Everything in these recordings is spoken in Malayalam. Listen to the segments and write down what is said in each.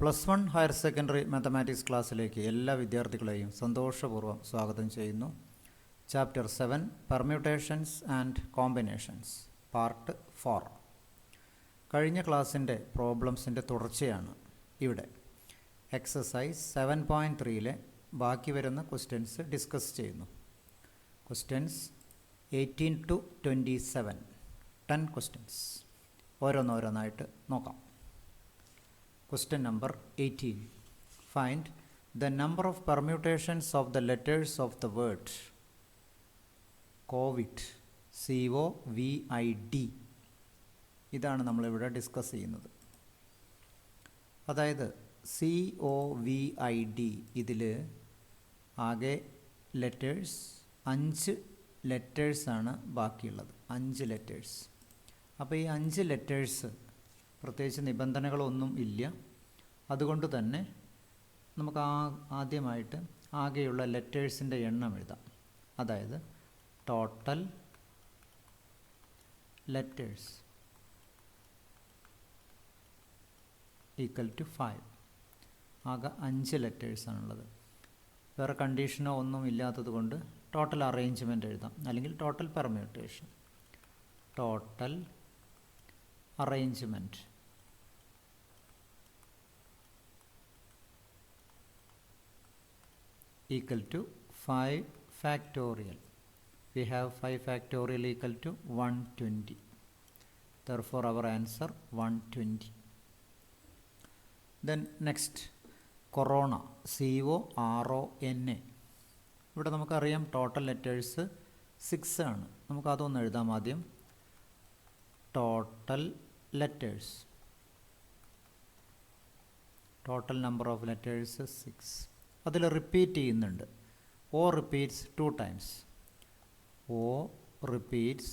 Plus one higher secondary mathematics ക്ലാസ്സിലേക്ക് എല്ലാ വിദ്യാർത്ഥികളെയും സന്തോഷപൂർവ്വം സ്വാഗതം ചെയ്യുന്നു. Chapter 7 permutations and combinations part 4. കഴിഞ്ഞ ക്ലാസ്സിൻ്റെ പ്രോബ്ലംസിൻ്റെ തുടർച്ചയാണ് ഇവിടെ. എക്സസൈസ് 7.3-ലെ ബാക്കി വരുന്ന ക്വസ്റ്റ്യൻസ് ഡിസ്കസ് ചെയ്യുന്നു. Questions 18 to 27, 10 questions. ഓരോന്നോരോന്നായിട്ട് നോക്കാം. Question number 18. Find the number of permutations of the letters of the word COVID. COVID. ഇതാണ് നമ്മളിവിടെ ഡിസ്കസ് ചെയ്യുന്നത്. അതായത് COVID ഇതിൽ ആകെ ലെറ്റേഴ്സ് 5 ലെറ്റേഴ്സാണ് ബാക്കിയുള്ളത്. 5 ലെറ്റേഴ്സ്. അപ്പോൾ ഈ 5 ലെറ്റേഴ്സ് പ്രത്യേകിച്ച് നിബന്ധനകളൊന്നും ഇല്ല. അതുകൊണ്ട് തന്നെ നമുക്ക് ആദ്യമായിട്ട് ആകെയുള്ള ലെറ്റേഴ്സിൻ്റെ എണ്ണം എഴുതാം. അതായത് ടോട്ടൽ ലെറ്റേഴ്സ് ഈക്വൽ ടു 5. ആകെ 5 ലെറ്റേഴ്സാണുള്ളത്. വേറെ കണ്ടീഷനോ ഒന്നും ഇല്ലാത്തത് കൊണ്ട് ടോട്ടൽ അറേഞ്ച്മെൻറ്റ് എഴുതാം, അല്ലെങ്കിൽ total permutation. Total arrangement equal to 5 factorial. We have 5 factorial equal to 120. Therefore our answer 120. Then next, corona. CORONA. ഇവിടെ നമുക്കറിയാം ടോട്ടൽ ലെറ്റേഴ്സ് 6 ആണ്. നമുക്കതൊന്ന് എഴുതാം ആദ്യം. Total letters, total number of letters 6. അതിൽ റിപ്പീറ്റ് ചെയ്യുന്നുണ്ട്. O repeats 2 times. O repeats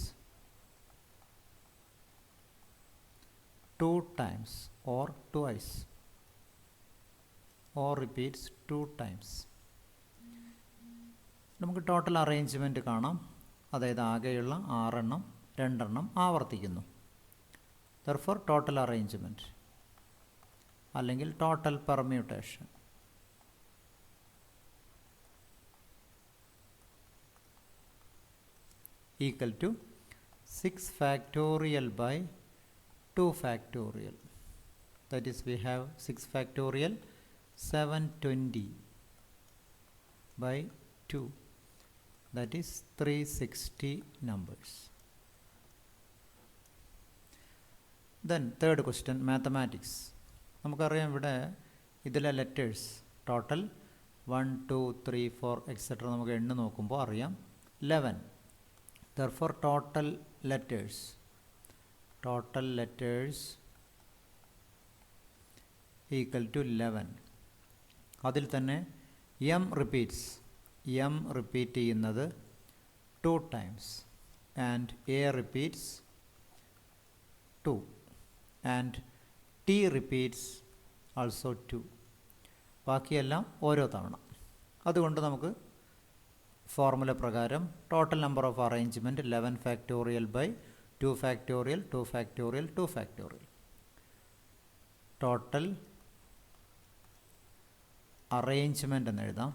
2 times or twice. O repeats 2 times. നമുക്ക് ടോട്ടൽ അറേഞ്ച്മെൻറ്റ് കാണാം. അതായത് ആകെയുള്ള 6 എണ്ണം 2 എണ്ണം ആവർത്തിക്കുന്നു. Therefore total arrangement അല്ലെങ്കിൽ total permutation equal to 6 factorial by 2 factorial. That is, we have 6 factorial 720 by 2. That is 360 numbers. Then third question, mathematics. നമുക്കറിയാം ഇവിടെ ഇതിലെ ലെറ്റേഴ്സ് ടോട്ടൽ 1 2 3 4 എക്സെട്ര നമുക്ക് എണ്ണ നോക്കുമ്പോൾ അറിയാം 11. Therefore total letters equal to 11. അതിൽ തന്നെ M റിപ്പീറ്റ് ചെയ്യുന്നത് 2 times and A repeats 2 and T repeats also 2. ബാക്കിയെല്ലാം ഓരോ തവണ. അതുകൊണ്ട് നമുക്ക് ഫോർമുല പ്രകാരം total number of arrangement 11 factorial by 2 factorial 2 factorial 2 factorial. Total arrangement എന്ന് എഴുതാം.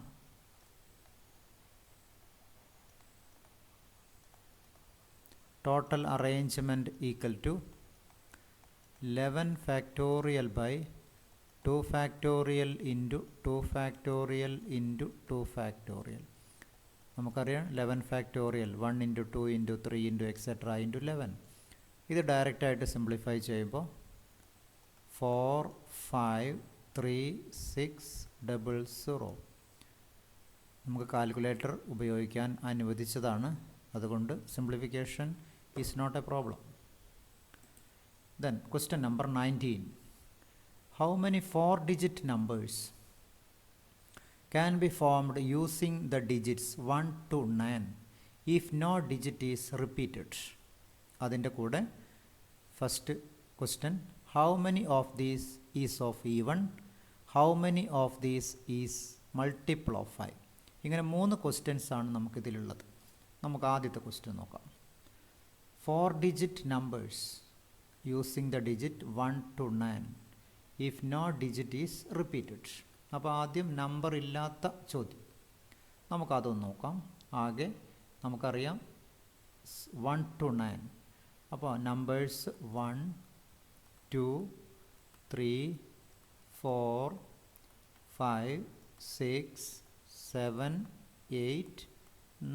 Total arrangement equal to 11 factorial by 2 factorial into 2 factorial into 2 factorial. നമുക്കറിയാം 11 factorial 1 into 2 into 3 into etc. into 11. ഇത് ഡയറക്റ്റായിട്ട് സിംപ്ലിഫൈ ചെയ്യുമ്പോൾ 4 5 3 6 00. നമുക്ക് കാൽക്കുലേറ്റർ ഉപയോഗിക്കാൻ അനുവദിച്ചതാണ്. അതുകൊണ്ട് simplification is not a problem. Then question number 19. How many 4-digit numbers can be formed using the digits 1 to 9 if no digit is repeated? അതിൻ്റെ കൂടെ first question, how many of these is of even? How many of these is multiple of 5? ഇങ്ങനെ 3 ക്വസ്റ്റ്യൻസ് ആണ് നമുക്കിതിലുള്ളത്. നമുക്ക് ആദ്യത്തെ ക്വസ്റ്റ്യൻ നോക്കാം. 4-digit numbers using the digit 1 to 9 if no digit is repeated. അപ്പോൾ ആദ്യം നമ്പർ ഇല്ലാത്ത ചോദ്യം, നമുക്കതൊന്ന് നോക്കാം. ആകെ നമുക്കറിയാം 1 to 9. അപ്പോൾ നമ്പേഴ്സ് 1 2 3 4 5 6 7 8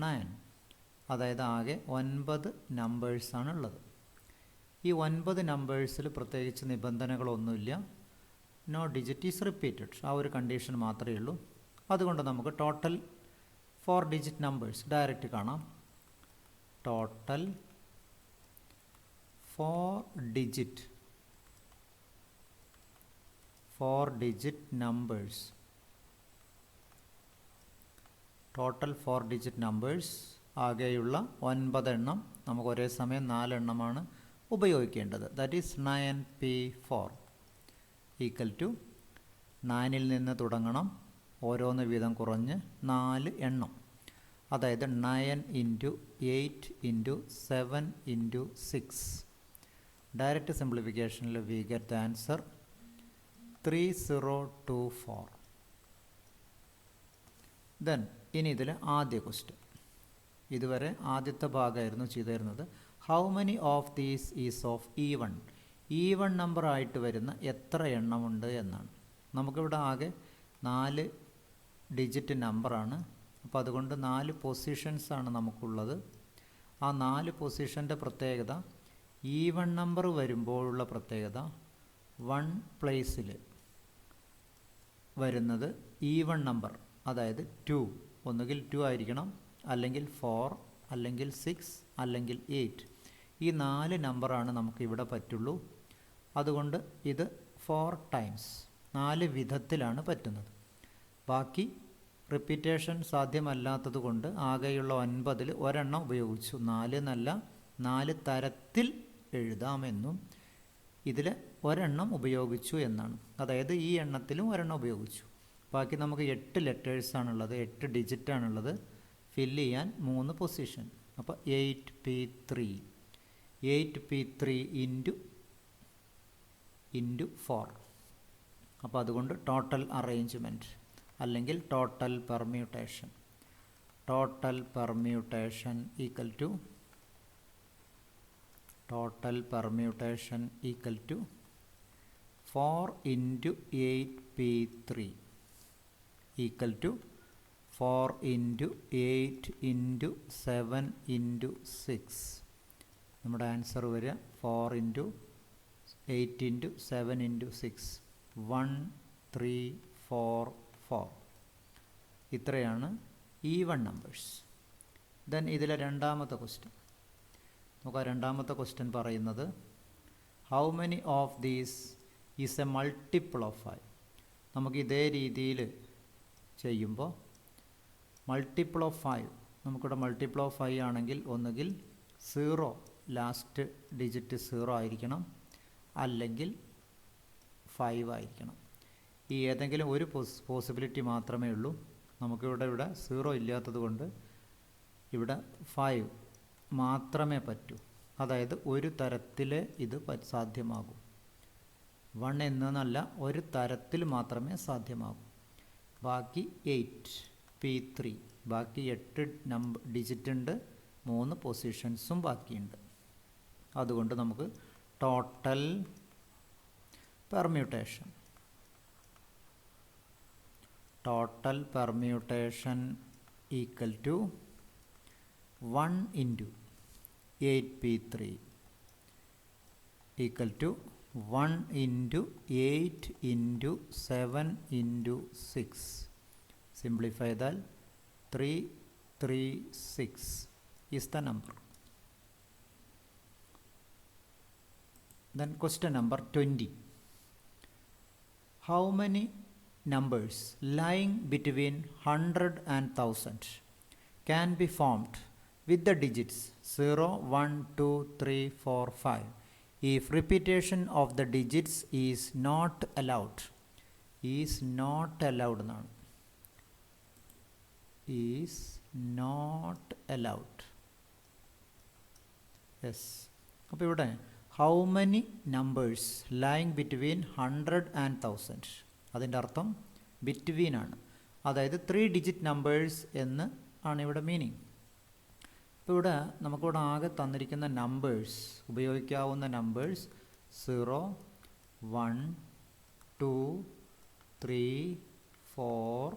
9. അതായത് ആകെ 9 നമ്പേഴ്സാണ് ഉള്ളത്. ഈ 9 നമ്പേഴ്സിൽ പ്രത്യേകിച്ച് നിബന്ധനകളൊന്നുമില്ല. നോ ഡിജിറ്റ് ഈസ് റിപ്പീറ്റഡ്, ആ ഒരു കണ്ടീഷൻ മാത്രമേ ഉള്ളൂ. അതുകൊണ്ട് നമുക്ക് ടോട്ടൽ 4 ഡിജിറ്റ് നമ്പേഴ്സ് ഡയറക്റ്റ് കാണാം. Total 4 digit numbers. Total 4 digit numbers ആകെയുള്ള 9 എണ്ണം. നമുക്ക് ഒരേ സമയം 4 എണ്ണമാണ് ഉപയോഗിക്കേണ്ടത്. That is 9p4 equal to 9ൽ നിന്ന് തുടങ്ങണം, ഓരോന്ന് വീതം കുറഞ്ഞ് 4 എണ്ണം. അതായത് 9 × 8 × 7 × 6. ഡയറക്റ്റ് സിംപ്ലിഫിക്കേഷനിൽ we get the answer 3024. Then ഇനി ഇതിൽ ആദ്യ ക്വസ്റ്റ്യൻ. ഇതുവരെ ആദ്യത്തെ ഭാഗമായിരുന്നു ചെയ്തിരുന്നത്. How many of these is of even. Even number ആയിട്ട് വരുന്ന എത്ര എണ്ണമുണ്ട് എന്നാണ്. നമുക്കിവിടെ ആകെ 4 ഡിജിറ്റ് നമ്പറാണ്. അപ്പോൾ അതുകൊണ്ട് 4 പൊസിഷൻസാണ് നമുക്കുള്ളത്. ആ 4 പൊസിഷൻ്റെ പ്രത്യേകത, ഈവൺ നമ്പർ വരുമ്പോഴുള്ള പ്രത്യേകത 1 പ്ലേസിൽ വരുന്നത് ഈവൺ നമ്പർ, അതായത് 2. ഒന്നുകിൽ 2 ആയിരിക്കണം, അല്ലെങ്കിൽ 4, അല്ലെങ്കിൽ 6, അല്ലെങ്കിൽ 8. ഈ 4 നമ്പറാണ് നമുക്കിവിടെ പറ്റുള്ളൂ. അതുകൊണ്ട് ഇത് 4 ടൈംസ്, 4 വിധത്തിലാണ് പറ്റുന്നത്. ബാക്കി റിപ്പീറ്റേഷൻ സാധ്യമല്ലാത്തത് കൊണ്ട് ആകെയുള്ള 9ൽ ഒരെണ്ണം ഉപയോഗിച്ചു. 4 എന്നല്ല, 4 തരത്തിൽ എഴുതാമെന്നും ഇതിൽ ഒരെണ്ണം ഉപയോഗിച്ചു എന്നാണ്. അതായത് ഈ എണ്ണത്തിലും ഒരെണ്ണം ഉപയോഗിച്ചു. ബാക്കി നമുക്ക് 8 ലെറ്റേഴ്സാണുള്ളത്, 8 ഡിജിറ്റാണുള്ളത്. ഫില്ല് ചെയ്യാൻ 3 പൊസിഷൻ. അപ്പോൾ 8p3 ഇൻറ്റു 4. അപ്പോൾ അതുകൊണ്ട് ടോട്ടൽ അറേഞ്ച്മെൻറ്റ് അല്ലെങ്കിൽ total permutation equal to 4 × 8p3 equal to 4 × 8 × 7 × 6. നമ്മുടെ ആൻസർ വരിക 4 × 8 × 7 × 6 1344. ഇത്രയാണ് ഈവൺ നമ്പേഴ്സ്. ദെൻ ഇതിലെ രണ്ടാമത്തെ ക്വസ്റ്റ്യൻ നോക്കാം. രണ്ടാമത്തെ ക്വസ്റ്റ്യൻ പറയുന്നത് how many of these is A multiple of 5. നമുക്ക് ഇതേ രീതിയിൽ ചെയ്യുമ്പോൾ മൾട്ടിപ്പിൾ ഓഫ് 5, നമുക്കിവിടെ മൾട്ടിപ്പിൾ ഓഫ് 5 ആണെങ്കിൽ ഒന്നുകിൽ 0 ലാസ്റ്റ് ഡിജിറ്റ് 0 ആയിരിക്കണം, അല്ലെങ്കിൽ 5 ആയിരിക്കണം. ഈ ഏതെങ്കിലും ഒരു പോസിബിലിറ്റി മാത്രമേ ഉള്ളൂ. നമുക്കിവിടെ 0 ഇല്ലാത്തത് കൊണ്ട് ഇവിടെ 5 മാത്രമേ പറ്റൂ. അതായത് ഒരു തരത്തിലേ ഇത് സാധ്യമാകൂ. 1 എന്നല്ല, ഒരു തരത്തിൽ മാത്രമേ സാധ്യമാകൂ. ബാക്കി 8p3, ബാക്കി 8 ഡിജിറ്റ് ഉണ്ട്, 3 പൊസിഷൻസും ബാക്കിയുണ്ട്. അതുകൊണ്ട് നമുക്ക് total permutation equal to 1 × 8p3 equal to 1 × 8 × 7 × 6. Simplify ദാൽ 336 is the number. Then question number 20. How many numbers lying between 100 and 1000 can be formed with the digits 0, 1, 2, 3, 4, 5 if repetition of the digits is not allowed? Is not allowed എന്നാണ്. Is not allowed. Yes. അപ്പോൾ ഇവിടെ how many numbers lying between 100 and 1000. അതിൻ്റെ അർത്ഥം ബിറ്റ്വീൻ ആണ്, അതായത് 3 ഡിജിറ്റ് നമ്പേഴ്സ് എന്ന് ആണ് ഇവിടെ മീനിങ്. ഇപ്പോൾ ഇവിടെ നമുക്കിവിടെ ആകെ തന്നിരിക്കുന്ന നമ്പേഴ്സ്, ഉപയോഗിക്കാവുന്ന നമ്പേഴ്സ് 0, 1, 2, 3, 4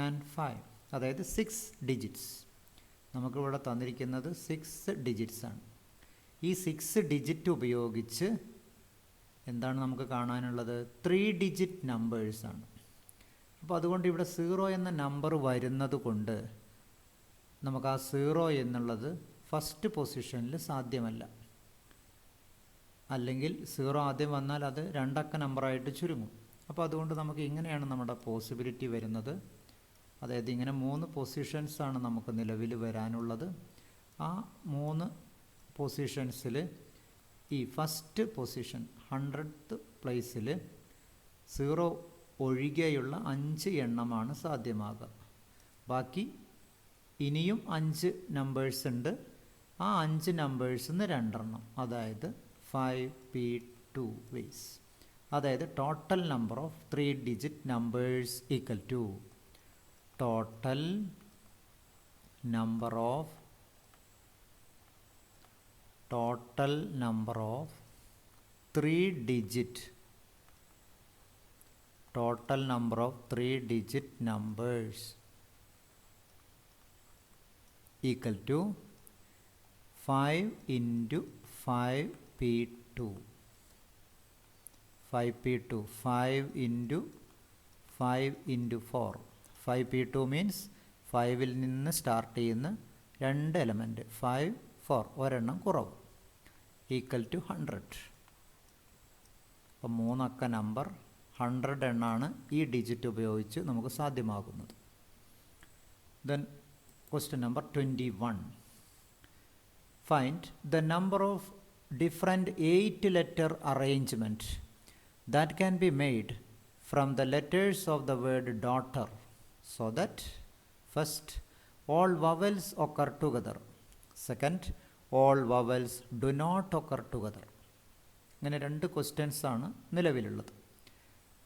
and 5, അതായത് 6 ഡിജിറ്റ്സ്. നമുക്കിവിടെ തന്നിരിക്കുന്നത് 6 ഡിജിറ്റ്സ് ആണ്. ഈ 6 ഡിജിറ്റ് ഉപയോഗിച്ച് എന്താണ് നമുക്ക് കാണാനുള്ളത്? 3 ഡിജിറ്റ് നമ്പേഴ്സാണ്. അപ്പോൾ അതുകൊണ്ട് ഇവിടെ 0 എന്ന നമ്പർ വരുന്നത് കൊണ്ട് നമുക്ക് ആ 0 എന്നുള്ളത് ഫസ്റ്റ് പൊസിഷനിൽ സാധ്യമല്ല. അല്ലെങ്കിൽ 0 ആദ്യം വന്നാൽ അത് 2 അക്ക നമ്പറായിട്ട് ചുരുങ്ങും. അപ്പോൾ അതുകൊണ്ട് നമുക്ക് ഇങ്ങനെയാണ് നമ്മുടെ പോസിബിലിറ്റി വരുന്നത്. അതായത് ഇങ്ങനെ 3 പൊസിഷൻസാണ് നമുക്ക് നിലവിൽ വരാനുള്ളത്. ആ 3 പൊസിഷൻസിൽ ഈ ഫസ്റ്റ് പൊസിഷൻ 100th പ്ലേസിൽ 0 ഒഴികെയുള്ള 5 എണ്ണമാണ് സാധ്യമാകുക. ബാക്കി ഇനിയും 5 നമ്പേഴ്സ് ഉണ്ട്. ആ 5 നമ്പേഴ്സിൽ നിന്ന് 2 എണ്ണം, അതായത് 5p2 വേസ്. അതായത് total number of 3 digit numbers equal to total number of 3 digit numbers equal to 5 into 5p2. 5p2, 5 into 5 into 4. 5p2 means 5ൽ നിന്ന് സ്റ്റാർട്ട് ചെയ്യുന്ന 2 എലമെൻറ്റ് 5, 4, ഒരെണ്ണം കുറവ്, ഈക്വൽ ടു 100. അപ്പം 3 അക്ക നമ്പർ 100 എണ്ണാണ് ഈ ഡിജിറ്റ് ഉപയോഗിച്ച് നമുക്ക് സാധ്യമാകുന്നത്. Then question number 21. Find the number of different 8 letter arrangement that can be made from the letters of the word daughter so that first all vowels occur together, second all vowels do not occur together. ഇങ്ങനെ 2 ക്വസ്റ്റ്യൻസ് ആണ് നിലവിലുള്ളത്.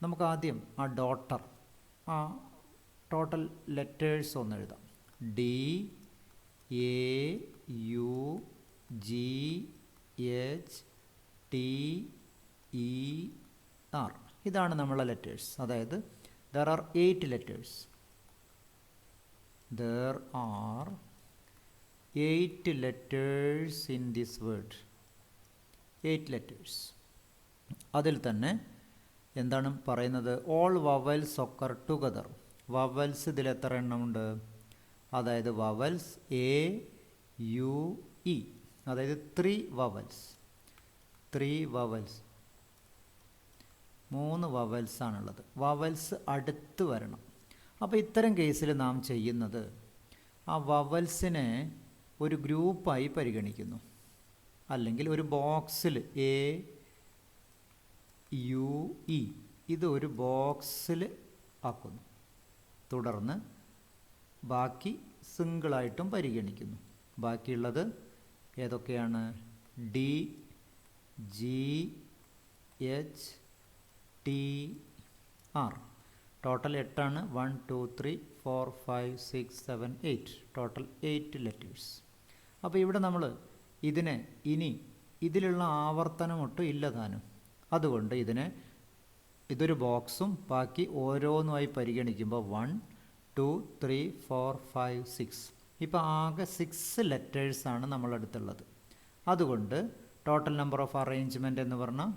നമുക്ക് ആദ്യം ആ ഡോട്ടർ, ആ ടോട്ടൽ ലെറ്റേഴ്സ് ഒന്ന് എഴുതാം. DAUGHTER, ഇതാണ് നമ്മളെ ലെറ്റേഴ്സ്. അതായത് there are 8 letters. There are 8 letters in this word. 8 letters. അതിൽ തന്നെ എന്താണ് പറയുന്നത്? All vowels occur together. Vowels ഇതിൽ എത്ര എണ്ണമുണ്ട്? അതായത് വവൽസ് AUE, അതായത് 3 വവൽസ്. 3 വവൽസ്, 3 വവൽസ് ആണുള്ളത്. വവൽസ് അടുത്ത് വരണം. അപ്പോൾ ഇത്തരം കേസിൽ നാം ചെയ്യുന്നത് ആ വവൽസിനെ ഒരു ഗ്രൂപ്പായി പരിഗണിക്കുന്നു, അല്ലെങ്കിൽ ഒരു ബോക്സിൽ AUE ഇത് ഒരു ബോക്സിൽ ആക്കുന്നു. തുടർന്ന് ബാക്കി സിംഗിളായിട്ടും പരിഗണിക്കുന്നു. ബാക്കിയുള്ളത് ഏതൊക്കെയാണ്? DGHTR. ടോട്ടൽ 8 ആണ്. 1, 2, 3, 4, 5, 6, 7, 8. Total 8 letters. അപ്പോൾ ഇവിടെ നമ്മൾ ഇതിനെ ഇനി ഇതിലുള്ള ആവർത്തനമൊട്ടും ഇല്ലതാനും. അതുകൊണ്ട് ഇതൊരു ബോക്സും ബാക്കി ഓരോന്നുമായി പരിഗണിക്കുമ്പോൾ 1, 2, 3, 4, 5, 6. ഇപ്പോൾ ആകെ 6 ലെറ്റേഴ്സാണ് നമ്മളടുത്തുള്ളത്. അതുകൊണ്ട് ടോട്ടൽ നമ്പർ ഓഫ് അറേഞ്ച്മെൻറ്റ് എന്ന് പറഞ്ഞാൽ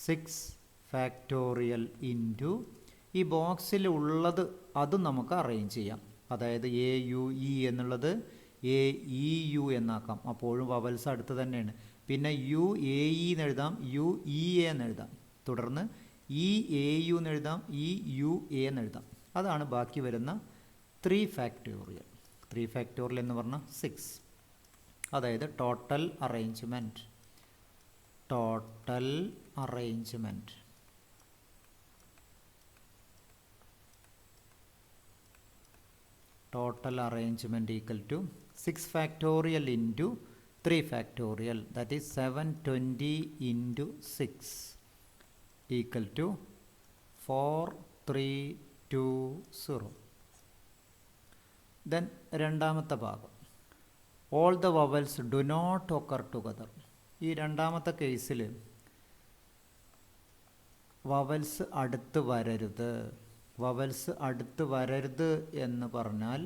6 ഫാക്ടോറിയൽ ഇൻറ്റു ഈ ബോക്സിൽ ഉള്ളത് അതും നമുക്ക് അറേഞ്ച് ചെയ്യാം. അതായത് AUE എന്നുള്ളത് AEU എന്നാക്കാം. അപ്പോഴും വവൽസ് അടുത്ത് തന്നെയാണ്. പിന്നെ UAE എന്ന് എഴുതാം, UEA എന്ന് എഴുതാം. തുടർന്ന് EAU എന്ന് എഴുതാം, EUA എന്ന് എഴുതാം. അതാണ് ബാക്കി വരുന്ന 3 ഫാക്ടോറിയൽ. 3 ഫാക്ടോറിയൽ എന്ന് പറഞ്ഞാൽ 6. അതായത് total arrangement. Total arrangement equal to 6 factorial into 3 factorial, that is 720 into 6 equal to 4320. Then രണ്ടാമത്തെ ഭാഗം, all the vowels do not occur together. ഈ രണ്ടാമത്തെ കേസിൽ വവൽസ് അടുത്ത് വരരുത്. വവൽസ് അടുത്ത് വരരുത് എന്ന് പറഞ്ഞാൽ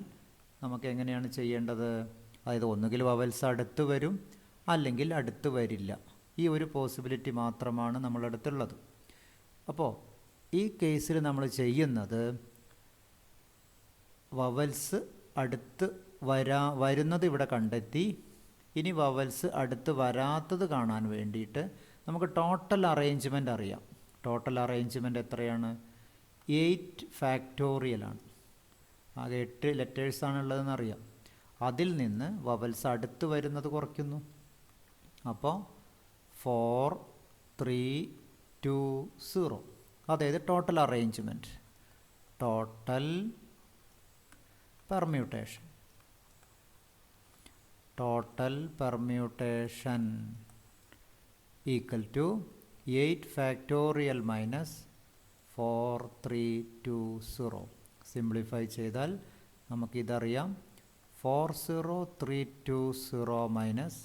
നമുക്ക് എങ്ങനെയാണ് ചെയ്യേണ്ടത്? അതായത് ഒന്നുകിൽ വവൽസ് അടുത്ത് വരും, അല്ലെങ്കിൽ അടുത്ത് വരില്ല. ഈ ഒരു പോസിബിലിറ്റി മാത്രമാണ് നമ്മളടുത്തുള്ളത്. അപ്പോൾ ഈ കേസിൽ നമ്മൾ ചെയ്യുന്നത് വവൽസ് അടുത്ത് വരുന്നത് ഇവിടെ കണ്ടെത്തി. ഇനി വവൽസ് അടുത്ത് വരാത്തത് കാണാൻ വേണ്ടിയിട്ട് നമുക്ക് ടോട്ടൽ അറേഞ്ച്മെൻ്റ് അറിയാം. ടോട്ടൽ അറേഞ്ച്മെൻ്റ് എത്രയാണ്? 8 ഫാക്ടോറിയലാണ്. ആകെ 8 ലെറ്റേഴ്സാണുള്ളതെന്ന് അറിയാം. അതിൽ നിന്ന് വവൽസ് അടുത്ത് വരുന്നത് കുറയ്ക്കുന്നു. അപ്പോൾ 4 3 2 0, അതായത് total arrangement. Total permutation. Total permutation equal to 8 factorial minus 4 3 2 0. Simplify ചെയ്താൽ നമുക്കിതറിയാം. 40320 മൈനസ്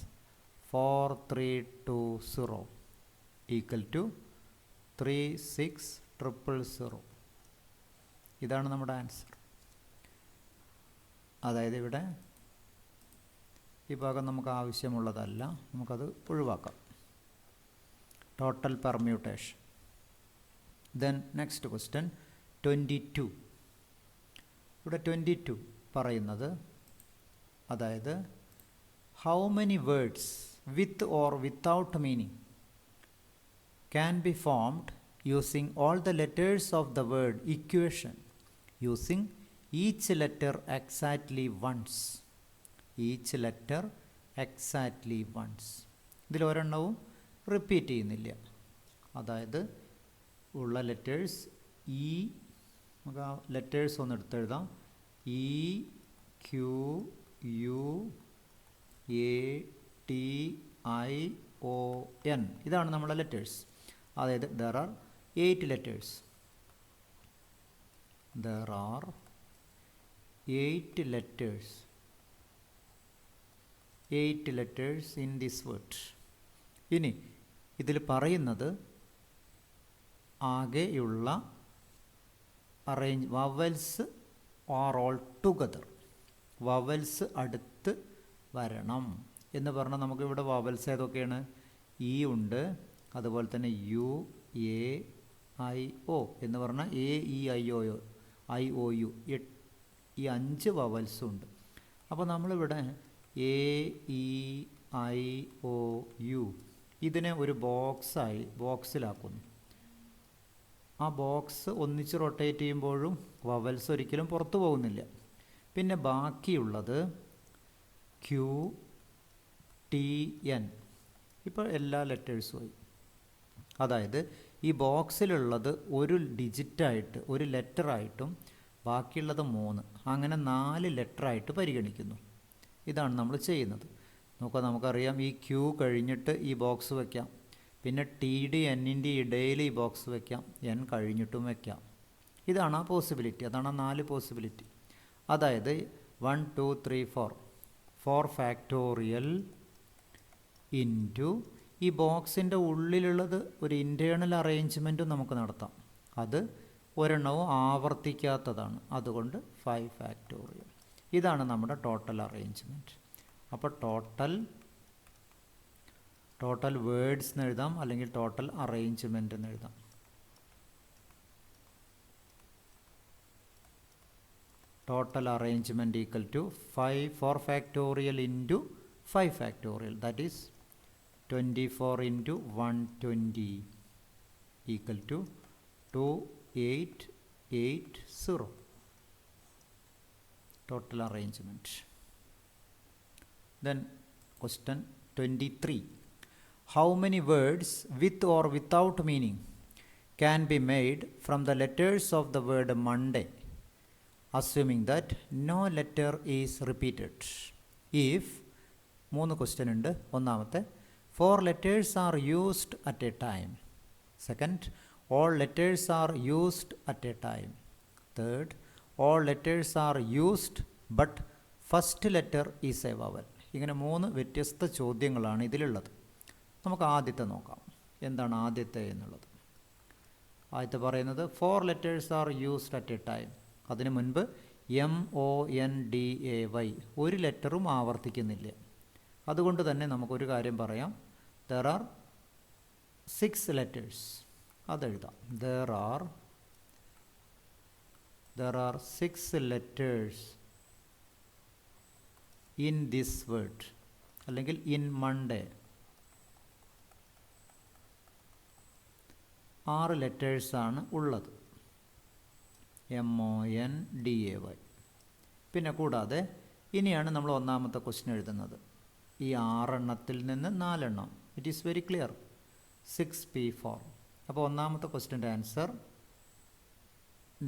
4320 ഈക്വൽ ടു 36000. ഇതാണ് നമ്മുടെ ആൻസർ. അതായത് ഇവിടെ ഈ ഭാഗം നമുക്ക് ആവശ്യമുള്ളതല്ല, നമുക്കത് ഒഴിവാക്കാം. Total permutation. Then next question 22. ഇവിടെ 22 പറയുന്നത്, അതായത് how many words with or without meaning can be formed using all the letters of the word equation using each letter exactly once. Each letter exactly once. ഇതിലൊരെണ്ണവും റിപ്പീറ്റ് ചെയ്യുന്നില്ല. അതായത് ഉള്ള ലെറ്റേഴ്സ് നമുക്ക് ആ ലെറ്റേഴ്സ് ഒന്ന് എടുത്തെഴുതാം. E Q U A T I O N. ഇതാണ് നമ്മളെ ലെറ്റേഴ്സ്. അതായത് there are 8 letters. There are 8 letters. 8 letters in this word. ഇനി ഇതിൽ പറയുന്നത് ആകെയുള്ള vowels are all together. Vowels അടുത്ത് വരണം എന്ന് പറഞ്ഞാൽ നമുക്കിവിടെ വവൽസ് ഏതൊക്കെയാണ്? ഇ ഉണ്ട്, അതുപോലെ തന്നെ യു എ ഐ ഒ എന്ന് പറഞ്ഞാൽ A E I O U, ഈ 5 വവൽസും ഉണ്ട്. അപ്പോൾ നമ്മളിവിടെ A E I O U ഇതിനെ ഒരു ബോക്സിലാക്കുന്നു. ആ ബോക്സ് ഒന്നിച്ച് റൊട്ടേറ്റ് ചെയ്യുമ്പോഴും വവൽസ് ഒരിക്കലും പുറത്തു പോകുന്നില്ല. പിന്നെ ബാക്കിയുള്ളത് ക്യു ടി എൻ. ഇപ്പോൾ എല്ലാ ലെറ്റേഴ്സുമായി, അതായത് ഈ ബോക്സിലുള്ളത് ഒരു ഡിജിറ്റായിട്ട്, ഒരു ലെറ്ററായിട്ടും ബാക്കിയുള്ളത് 3, അങ്ങനെ 4 ലെറ്ററായിട്ട് പരിഗണിക്കുന്നു. ഇതാണ് നമ്മൾ ചെയ്യുന്നത്. നമുക്കറിയാം, ഈ ക്യൂ കഴിഞ്ഞിട്ട് ഈ ബോക്സ് വയ്ക്കാം, പിന്നെ ടി ഡി എന്നിൻ്റെ ഇടയിൽ ഈ ബോക്സ് വയ്ക്കാം, എൻ കഴിഞ്ഞിട്ടും വയ്ക്കാം. ഇതാണ് ആ പോസിബിലിറ്റി. അതാണ് ആ 4 പോസിബിലിറ്റി. അതായത് 1 2 3 4 ഫാക്ടോറിയൽ ഇൻറ്റു ഈ ബോക്സിൻ്റെ ഉള്ളിലുള്ളത് ഒരു ഇൻറ്റേർണൽ അറേഞ്ച്മെൻറ്റും നമുക്ക് നടത്താം. അത് ഒരെണ്ണവും ആവർത്തിക്കാത്തതാണ്, അതുകൊണ്ട് 5 ഫാക്ടോറിയൽ. ഇതാണ് നമ്മുടെ ടോട്ടൽ അറേഞ്ച്മെൻറ്റ്. അപ്പോൾ ടോട്ടൽ വേർഡ്സ് എന്ന് എഴുതാം, അല്ലെങ്കിൽ ടോട്ടൽ അറേഞ്ച്മെൻറ്റ് എന്ന് എഴുതാം. Total arrangement equal to 4 factorial into 5 factorial, that is 24 into 120 equal to 2880. Total arrangement. Then question 23. How many words with or without meaning can be made from the letters of the word Monday, assuming that no letter is repeated? If മൂന്ന് ക്വസ്റ്റ്യൻ ഉണ്ട്. ഒന്നാമത്തെ 4 letters are used at a time. Second, all letters are used at a time. Third, all letters are used but first letter is a vowel. ഇങ്ങനെ മൂന്ന് വ്യത്യസ്ത ചോദ്യങ്ങളാണ് ഇതിലുള്ളത്. നമുക്ക് ആദ്യത്തെ നോക്കാം. എന്താണ് ആദ്യത്തെ എന്നുള്ളത്? ആദ്യത്തെ പറയുന്നത് 4 letters are used at a time. അതിനു മുൻപ് MONDAY ഒരു ലെറ്ററും ആവർത്തിക്കുന്നില്ല. അതുകൊണ്ട് തന്നെ നമുക്കൊരു കാര്യം പറയാം. There are 6 letters. അതെഴുതാം. There are 6 letters in this word. അല്ലെങ്കിൽ in Monday. 6 ലെറ്റേഴ്സാണ് ഉള്ളത്. MONDAY. പിന്നെ കൂടാതെ ഇനിയാണ് നമ്മൾ ഒന്നാമത്തെ ക്വസ്റ്റ്യൻ എഴുതുന്നത്. ഈ 6 എണ്ണത്തിൽ നിന്ന് 4 എണ്ണം. It is very clear. 6P4. അപ്പോൾ ഒന്നാമത്തെ ക്വസ്റ്റ്യൻ്റെ answer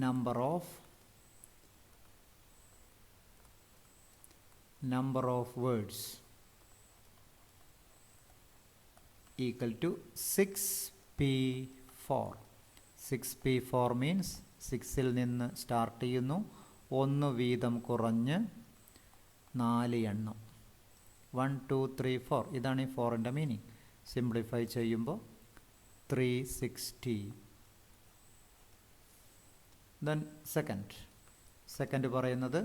number of words equal to 6P4. 6P4 means 6ൽ നിന്ന് സ്റ്റാർട്ട് ചെയ്യുന്നു, 1 വീതം കുറഞ്ഞ് 4 എണ്ണം. 1 2 3 4. ഇതാണ് ഈ 4ൻ്റെ മീനിങ്. സിംപ്ലിഫൈ ചെയ്യുമ്പോൾ 360. ദെൻ സെക്കൻഡ് പറയുന്നത്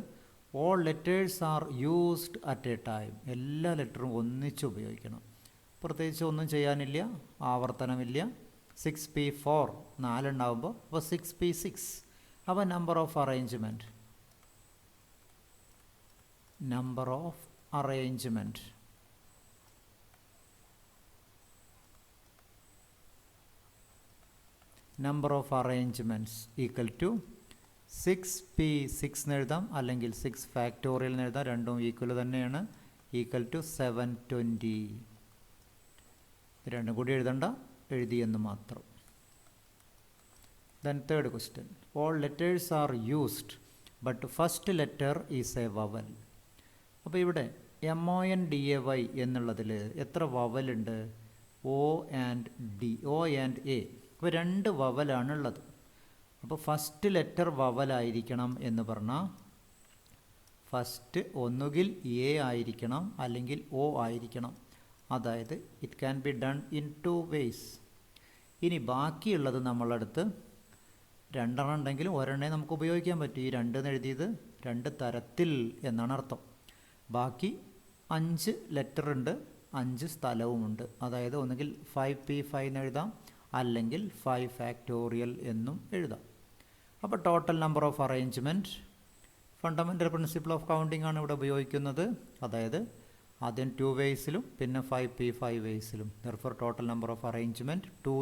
all letters are used at A time. എല്ലാ ലെറ്ററും ഒന്നിച്ച് ഉപയോഗിക്കണം. പ്രത്യേകിച്ച് ഒന്നും ചെയ്യാനില്ല, ആവർത്തനമില്ല. 6P4 4 ഉണ്ടാകുമ്പോൾ അപ്പോൾ 6P6. അപ്പോൾ number of arrangement number of arrangements equal to 6P6 എന്ന് എഴുതാം, അല്ലെങ്കിൽ 6 ഫാക്ടോറിയൽ എന്ന് എഴുതാം. രണ്ടും ഈക്വൽ തന്നെയാണ്. Equal to 720. രണ്ടും കൂടി എഴുതണ്ട, എഴുതിയെന്ന് മാത്രം. Then third question. All letters are used but first letter is a vowel. അപ്പോൾ ഇവിടെ MONDAY എന്നുള്ളതിൽ എത്ര വവലുണ്ട്? O and A. അപ്പോൾ 2 വവലാണുള്ളത്. അപ്പോൾ ഫസ്റ്റ് ലെറ്റർ വവലായിരിക്കണം എന്ന് പറഞ്ഞാൽ ഫസ്റ്റ് ഒന്നുകിൽ A ആയിരിക്കണം അല്ലെങ്കിൽ O ആയിരിക്കണം. അതായത് it can be done in 2 ways. ഇനി ബാക്കിയുള്ളത് നമ്മളടുത്ത് 2 എണ്ണം ഉണ്ടെങ്കിലും ഒരെണ്ണേ നമുക്ക് ഉപയോഗിക്കാൻ പറ്റും. ഈ 2 എന്ന് എഴുതിയത് 2 തരത്തിൽ എന്നാണ് അർത്ഥം. ബാക്കി 5 ലെറ്റർ ഉണ്ട്, 5 സ്ഥലവുമുണ്ട്. അതായത് ഒന്നുകിൽ 5P5 എന്ന് എഴുതാം, അല്ലെങ്കിൽ 5 ഫാക്ടോറിയൽ എന്നും എഴുതാം. അപ്പോൾ total number of arrangement fundamental principle of counting ആണ് ഇവിടെ ഉപയോഗിക്കുന്നത്. അതായത് ആദ്യം 2 വേസിലും പിന്നെ 5P5 വേസിലും. Therefore total number of arrangement 2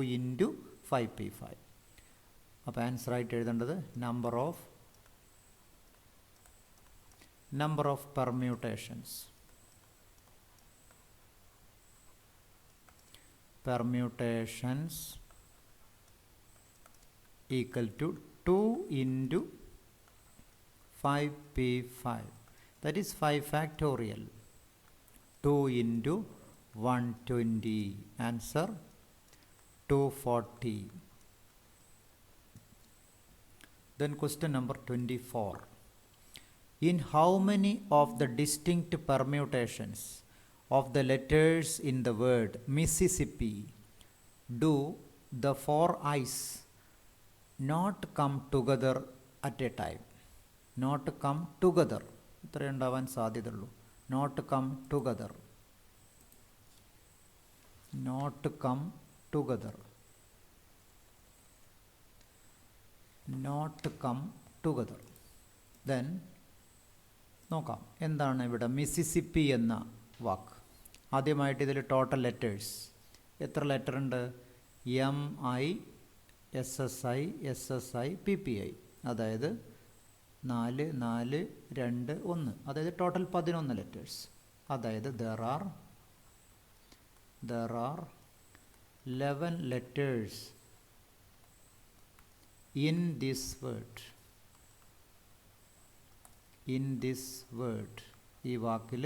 × 5P5. അപ്പോൾ ആൻസറായിട്ട് എഴുതേണ്ടത് number of permutations equal to 2 × 5P5. That is 5 factorial. 2 × 120. Answer 240. Then question number 24. In how many of the distinct permutations of the letters in the word Mississippi do the 4 I's not come together at a time? Not come together. ഇത്രയേ ഉണ്ടാവാൻ സാധ്യതയുള്ളൂ. Not come together. Not come together. Not come together. Then നോക്കാം എന്താണ് ഇവിടെ മിസിസിപ്പി എന്ന വാക്ക്. ആദ്യമായിട്ട് ഇതിൽ ടോട്ടൽ ലെറ്റേഴ്സ് എത്ര ലെറ്റർ ഉണ്ട്? MI SSI SSI PPI. അതായത് 4 4 2 1. അതായത് ടോട്ടൽ 11 ലെറ്റേഴ്സ്. അതായത് there are 11 letters in this word. ഈ വാക്കിൽ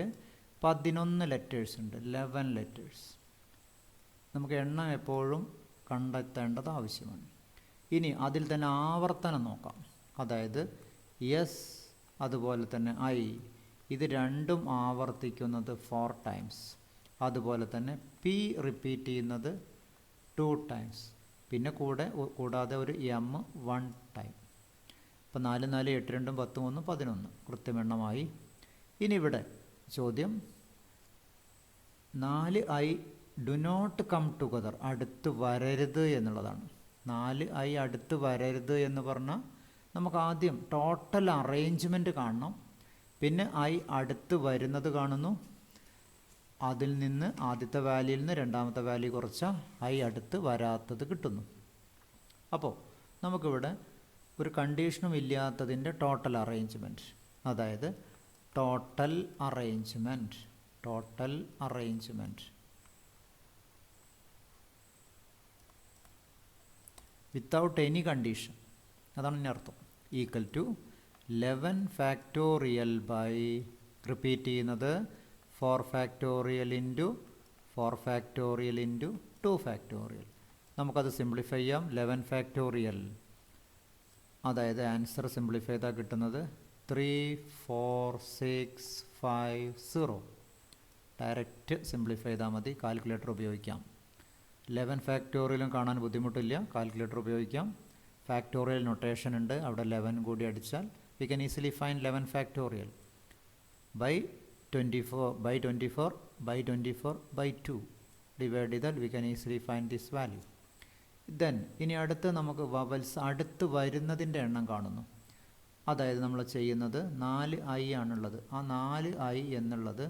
11 ലെറ്റേഴ്സ് ഉണ്ട്, 11 ലെറ്റേഴ്സ്. നമുക്ക് എണ്ണം എപ്പോഴും കണ്ടെത്തേണ്ടത് ആവശ്യമാണ്. ഇനി അതിൽ തന്നെ ആവർത്തനം നോക്കാം. അതായത് എസ് അതുപോലെ തന്നെ ഐ, ഇത് രണ്ടും ആവർത്തിക്കുന്നത് 4 ടൈംസ്. അതുപോലെ തന്നെ പി റിപ്പീറ്റ് ചെയ്യുന്നത് 2 ടൈംസ്. പിന്നെ കൂടാതെ ഒരു എം 1 ടൈം. അപ്പോൾ 4 4 8 2 10 3 11 കൃത്യമെണ്ണമായി. ഇനി ഇവിടെ ചോദ്യം 4 I do not come together, അടുത്ത് വരരുത് എന്നുള്ളതാണ്. 4 ഐ അടുത്ത് വരരുത് എന്ന് പറഞ്ഞാൽ നമുക്ക് ആദ്യം ടോട്ടൽ അറേഞ്ച്മെൻറ്റ് കാണണം. പിന്നെ ഐ അടുത്ത് വരുന്നത് കാണുന്നു. അതിൽ നിന്ന് ആദ്യത്തെ വാല്യൂയിൽ നിന്ന് രണ്ടാമത്തെ വാല്യൂ കുറച്ചാൽ ഐ അടുത്ത് വരാത്തത് കിട്ടുന്നു. അപ്പോൾ നമുക്കിവിടെ ഒരു കണ്ടീഷനും ഇല്ലാത്തതിൻ്റെ ടോട്ടൽ അറേഞ്ച്മെൻറ്റ്, അതായത് total arrangement without any condition, അതാണ് ഇതിൻ്റെ അർത്ഥം. Equal to 11 factorial by, repeat ചെയ്യുന്നത് 4 factorial into 4 factorial into 2 factorial. നമുക്കത് സിംപ്ലിഫൈ ചെയ്യാം. 11 ഫാക്ടോറിയൽ, അതായത് ആൻസർ സിംപ്ലിഫൈ ചെയ്താൽ കിട്ടുന്നത് 34650. ഡയറക്റ്റ് സിംപ്ലിഫൈ ചെയ്താൽ മതി, കാൽക്കുലേറ്റർ ഉപയോഗിക്കാം. 11 ഫാക്ടോറിയലും കാണാൻ ബുദ്ധിമുട്ടില്ല, കാൽക്കുലേറ്റർ ഉപയോഗിക്കാം. ഫാക്ടോറിയൽ നൊട്ടേഷൻ ഉണ്ട്, അവിടെ 11 കൂടി അടിച്ചാൽ we can easily find 11 factorial by 24/2 divide ചെയ്താൽ we can easily find this value. Then ഇനി അടുത്ത് നമുക്ക് വവൽസ് അടുത്ത് വരുന്നതിൻ്റെ എണ്ണം കാണുന്നു. അതായത് നമ്മൾ ചെയ്യുന്നത് 4 ഐ ആണുള്ളത്. ആ 4 ഐ എന്നുള്ളത്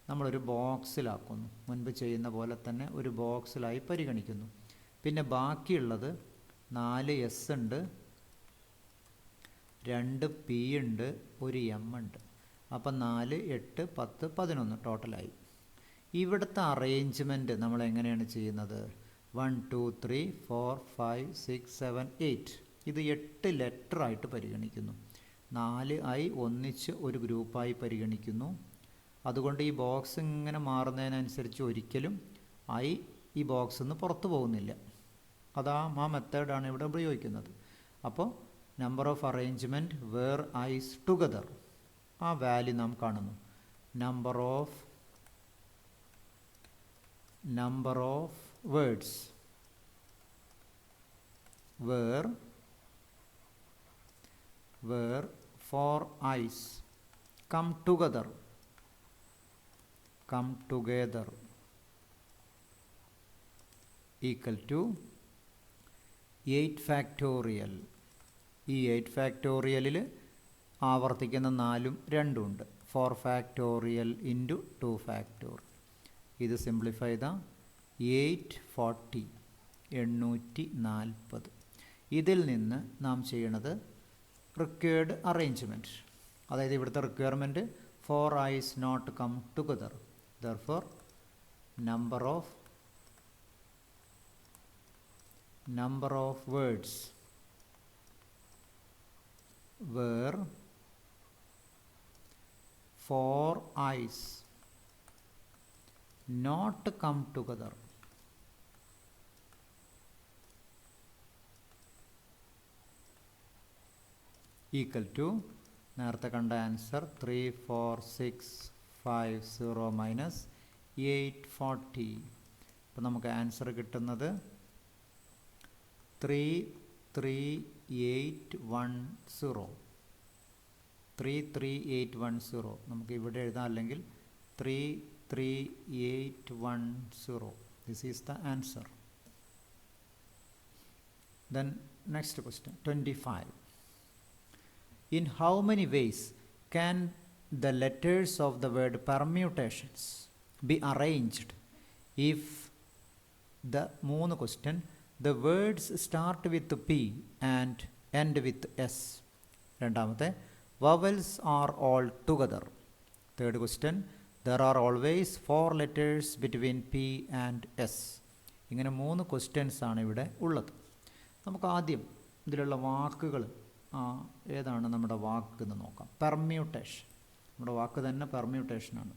നമ്മളൊരു ബോക്സിലാക്കുന്നു. മുൻപ് ചെയ്യുന്ന പോലെ തന്നെ ഒരു ബോക്സിലായി പരിഗണിക്കുന്നു. പിന്നെ ബാക്കിയുള്ളത് 4 എസ് ഉണ്ട്, 2 പി ഉണ്ട്, ഒരു എം ഉണ്ട്. അപ്പം 4 8 10 11 ടോട്ടലായി. ഇവിടുത്തെ അറേഞ്ച്മെൻറ്റ് നമ്മൾ എങ്ങനെയാണ് ചെയ്യുന്നത്? 1 2 3 4 5 6 7 8, ഇത് 8 ലെറ്ററായിട്ട് പരിഗണിക്കുന്നു. 4 ഐ ഒന്നിച്ച് ഒരു ഗ്രൂപ്പായി പരിഗണിക്കുന്നു. അതുകൊണ്ട് ഈ ബോക്സ് ഇങ്ങനെ മാറുന്നതിനനുസരിച്ച് ഒരിക്കലും ഐ ഈ ബോക്സിൽ നിന്ന് പുറത്തു പോകുന്നില്ല. ആ മെത്തേഡാണ് ഇവിടെ ഉപയോഗിക്കുന്നത്. അപ്പോൾ number of arrangement where I's together, ആ വാല്യൂ നാം കാണുന്നു. Number of words where 4 I's come together equal to 8 factorial. ഈ 8 ഫാക്ടോറിയലിൽ ആവർത്തിക്കുന്ന 4ഉം 2ഉം ഉണ്ട്. 4 ഫാക്ടോറിയൽ ഇൻറ്റു 2 ഫാക്ടോറിയൽ. ഇത് സിംപ്ലിഫൈ ചെയ്താൽ 840 840. ഇതിൽ നിന്ന് നാം ചെയ്യണത് റിക്വയർഡ് അറേഞ്ച്മെൻറ്റ്, അതായത് ഇവിടുത്തെ requirement 4 I's not come together. Therefore number of words where 4 eyes not come together equal to നേരത്തെ കണ്ട ആൻസർ 34650 മൈനസ് 840. അപ്പോൾ നമുക്ക് ആൻസർ കിട്ടുന്നത് 33810. നമുക്ക് ഇവിടെ എഴുതാം, അല്ലെങ്കിൽ 33810. This is the answer. Then next question 25. In how many ways can the letters of the word permutations be arranged if the question the words start with P and end with S? രണ്ടാമത്തെ vowels are all together. Third question, there are always 4 letters between P and S. ഇങ്ങനെ 3 questions ആണ് ഇവിടെ ഉള്ളത്. നമുക്ക് ആദ്യം ഇതിലുള്ള വാക്കുകൾ ഏതാണ് നമ്മുടെ വാക്ക് എന്ന് നോക്കാം. പെർമ്യൂട്ടേഷൻ, നമ്മുടെ വാക്ക് തന്നെ പെർമ്യൂട്ടേഷനാണ്.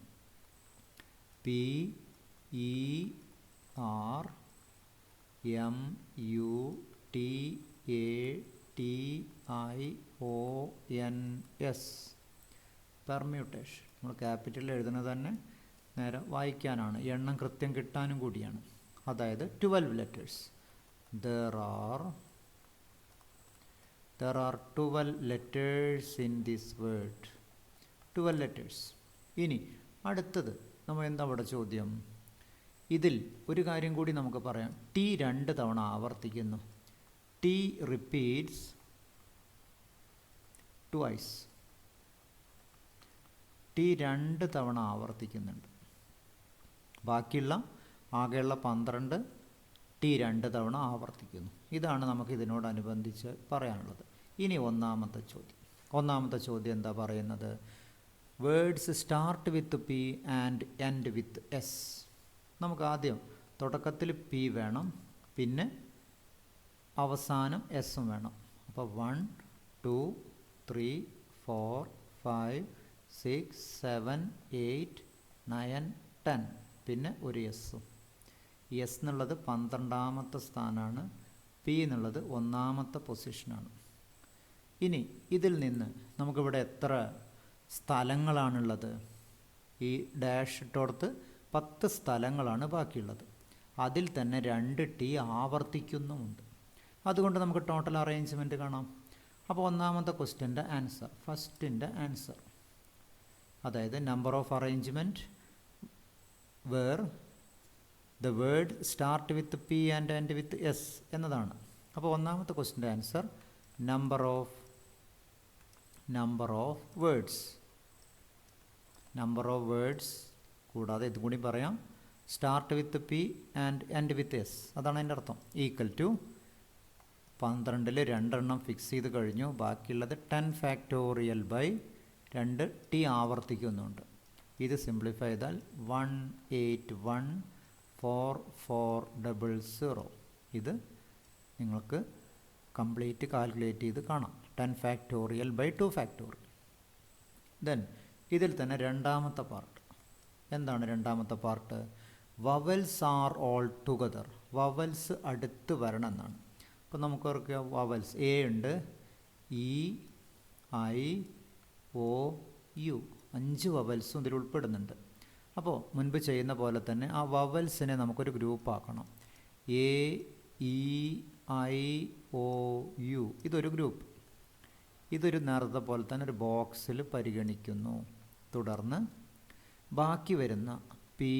PERMUTATIONS. പെർമ്യൂട്ടേഷൻ നമ്മൾ ക്യാപിറ്റലിൽ എഴുതുന്നത് തന്നെ നേരെ വായിക്കാനാണ്, എണ്ണം കൃത്യം കിട്ടാനും കൂടിയാണ്. അതായത് 12 letters. There are 12 letters in this word. 12 letters. ഇനി അടുത്തത് നമ്മൾ എന്താ ഇവിടെ ചോദ്യം? ഇതിൽ ഒരു കാര്യം കൂടി നമുക്ക് പറയാം. ടി 2 തവണ ആവർത്തിക്കുന്നു. T repeats twice. ടി 2 തവണ ആവർത്തിക്കുന്നുണ്ട്. ബാക്കിയുള്ള ആകെയുള്ള 12 ടി 2 തവണ ആവർത്തിക്കുന്നു. ഇതാണ് നമുക്ക് ഇതിനോടനുബന്ധിച്ച് പറയാനുള്ളത്. ഇനി ഒന്നാമത്തെ ചോദ്യം എന്താ പറയുന്നത്? Words start with P and end with S. നമുക്ക് ആദ്യം തുടക്കത്തിൽ പി വേണം, പിന്നെ അവസാനം എസ്സും വേണം. അപ്പോൾ 1 2 3 4 5 6 7 8 9 10, പിന്നെ ഒരു എസ്സും. എസ് എന്നുള്ളത് 12ാമത്തെ സ്ഥാനമാണ്, പി എന്നുള്ളത് 1ാമത്തെ പൊസിഷനാണ്. ഇനി ഇതിൽ നിന്ന് നമുക്കിവിടെ എത്ര സ്ഥലങ്ങളാണുള്ളത്? ഈ ഡാഷ് ഇട്ടോടത്ത് 10 സ്ഥലങ്ങളാണ് ബാക്കിയുള്ളത്. അതിൽ തന്നെ 2 ടി ആവർത്തിക്കുന്നുമുണ്ട്. അതുകൊണ്ട് നമുക്ക് ടോട്ടൽ അറേഞ്ച്മെൻറ്റ് കാണാം. അപ്പോൾ ഒന്നാമത്തെ ക്വസ്റ്റ്യൻ്റെ ആൻസർ, ഫസ്റ്റിൻ്റെ ആൻസർ, അതായത് number of arrangement where the word start with P and end with S എന്നതാണ്. അപ്പോൾ ഒന്നാമത്തെ ക്വസ്റ്റ്യൻ്റെ ആൻസർ നമ്പർ ഓഫ് വേർഡ്സ് കൂടാതെ ഇത് കൂടി പറയാം, start with P and end with S, അതാണ് അതിൻ്റെ അർത്ഥം. ഈക്വൽ ടു 12ൽ 2 എണ്ണം ഫിക്സ് ചെയ്ത് കഴിഞ്ഞു. ബാക്കിയുള്ളത് 10 ഫാക്ടോറിയൽ ബൈ 2 ടി ആവർത്തിക്കുന്നുണ്ട്. ഇത് സിംപ്ലിഫൈ ചെയ്താൽ 1814400. ഇത് നിങ്ങൾക്ക് കംപ്ലീറ്റ് കാൽക്കുലേറ്റ് ചെയ്ത് കാണാം. 10 ഫാക്ടോറിയൽ ബൈ 2 ഫാക്ടോറിയൽ. ദെൻ ഇതിൽ തന്നെ രണ്ടാമത്തെ പാർട്ട്. എന്താണ് രണ്ടാമത്തെ part? Vowels are all together. Vowels അടുത്ത് വരണം എന്നാണ്. അപ്പോൾ നമുക്ക് ഓർക്കുക, വവൽസ് എ ഉണ്ട്, ഇ ഐ ഒ യു, 5 വവൽസും ഇതിൽ ഉൾപ്പെടുന്നുണ്ട്. അപ്പോൾ മുൻപ് ചെയ്യുന്ന പോലെ തന്നെ ആ വവൽസിനെ നമുക്കൊരു ഗ്രൂപ്പ് ആക്കണം. A E I O U ഇതൊരു ഗ്രൂപ്പ്. ഇതൊരു നേരത്തെ പോലെ തന്നെ ഒരു ബോക്സിൽ പരിഗണിക്കുന്നു. തുടർന്ന് ബാക്കി വരുന്ന P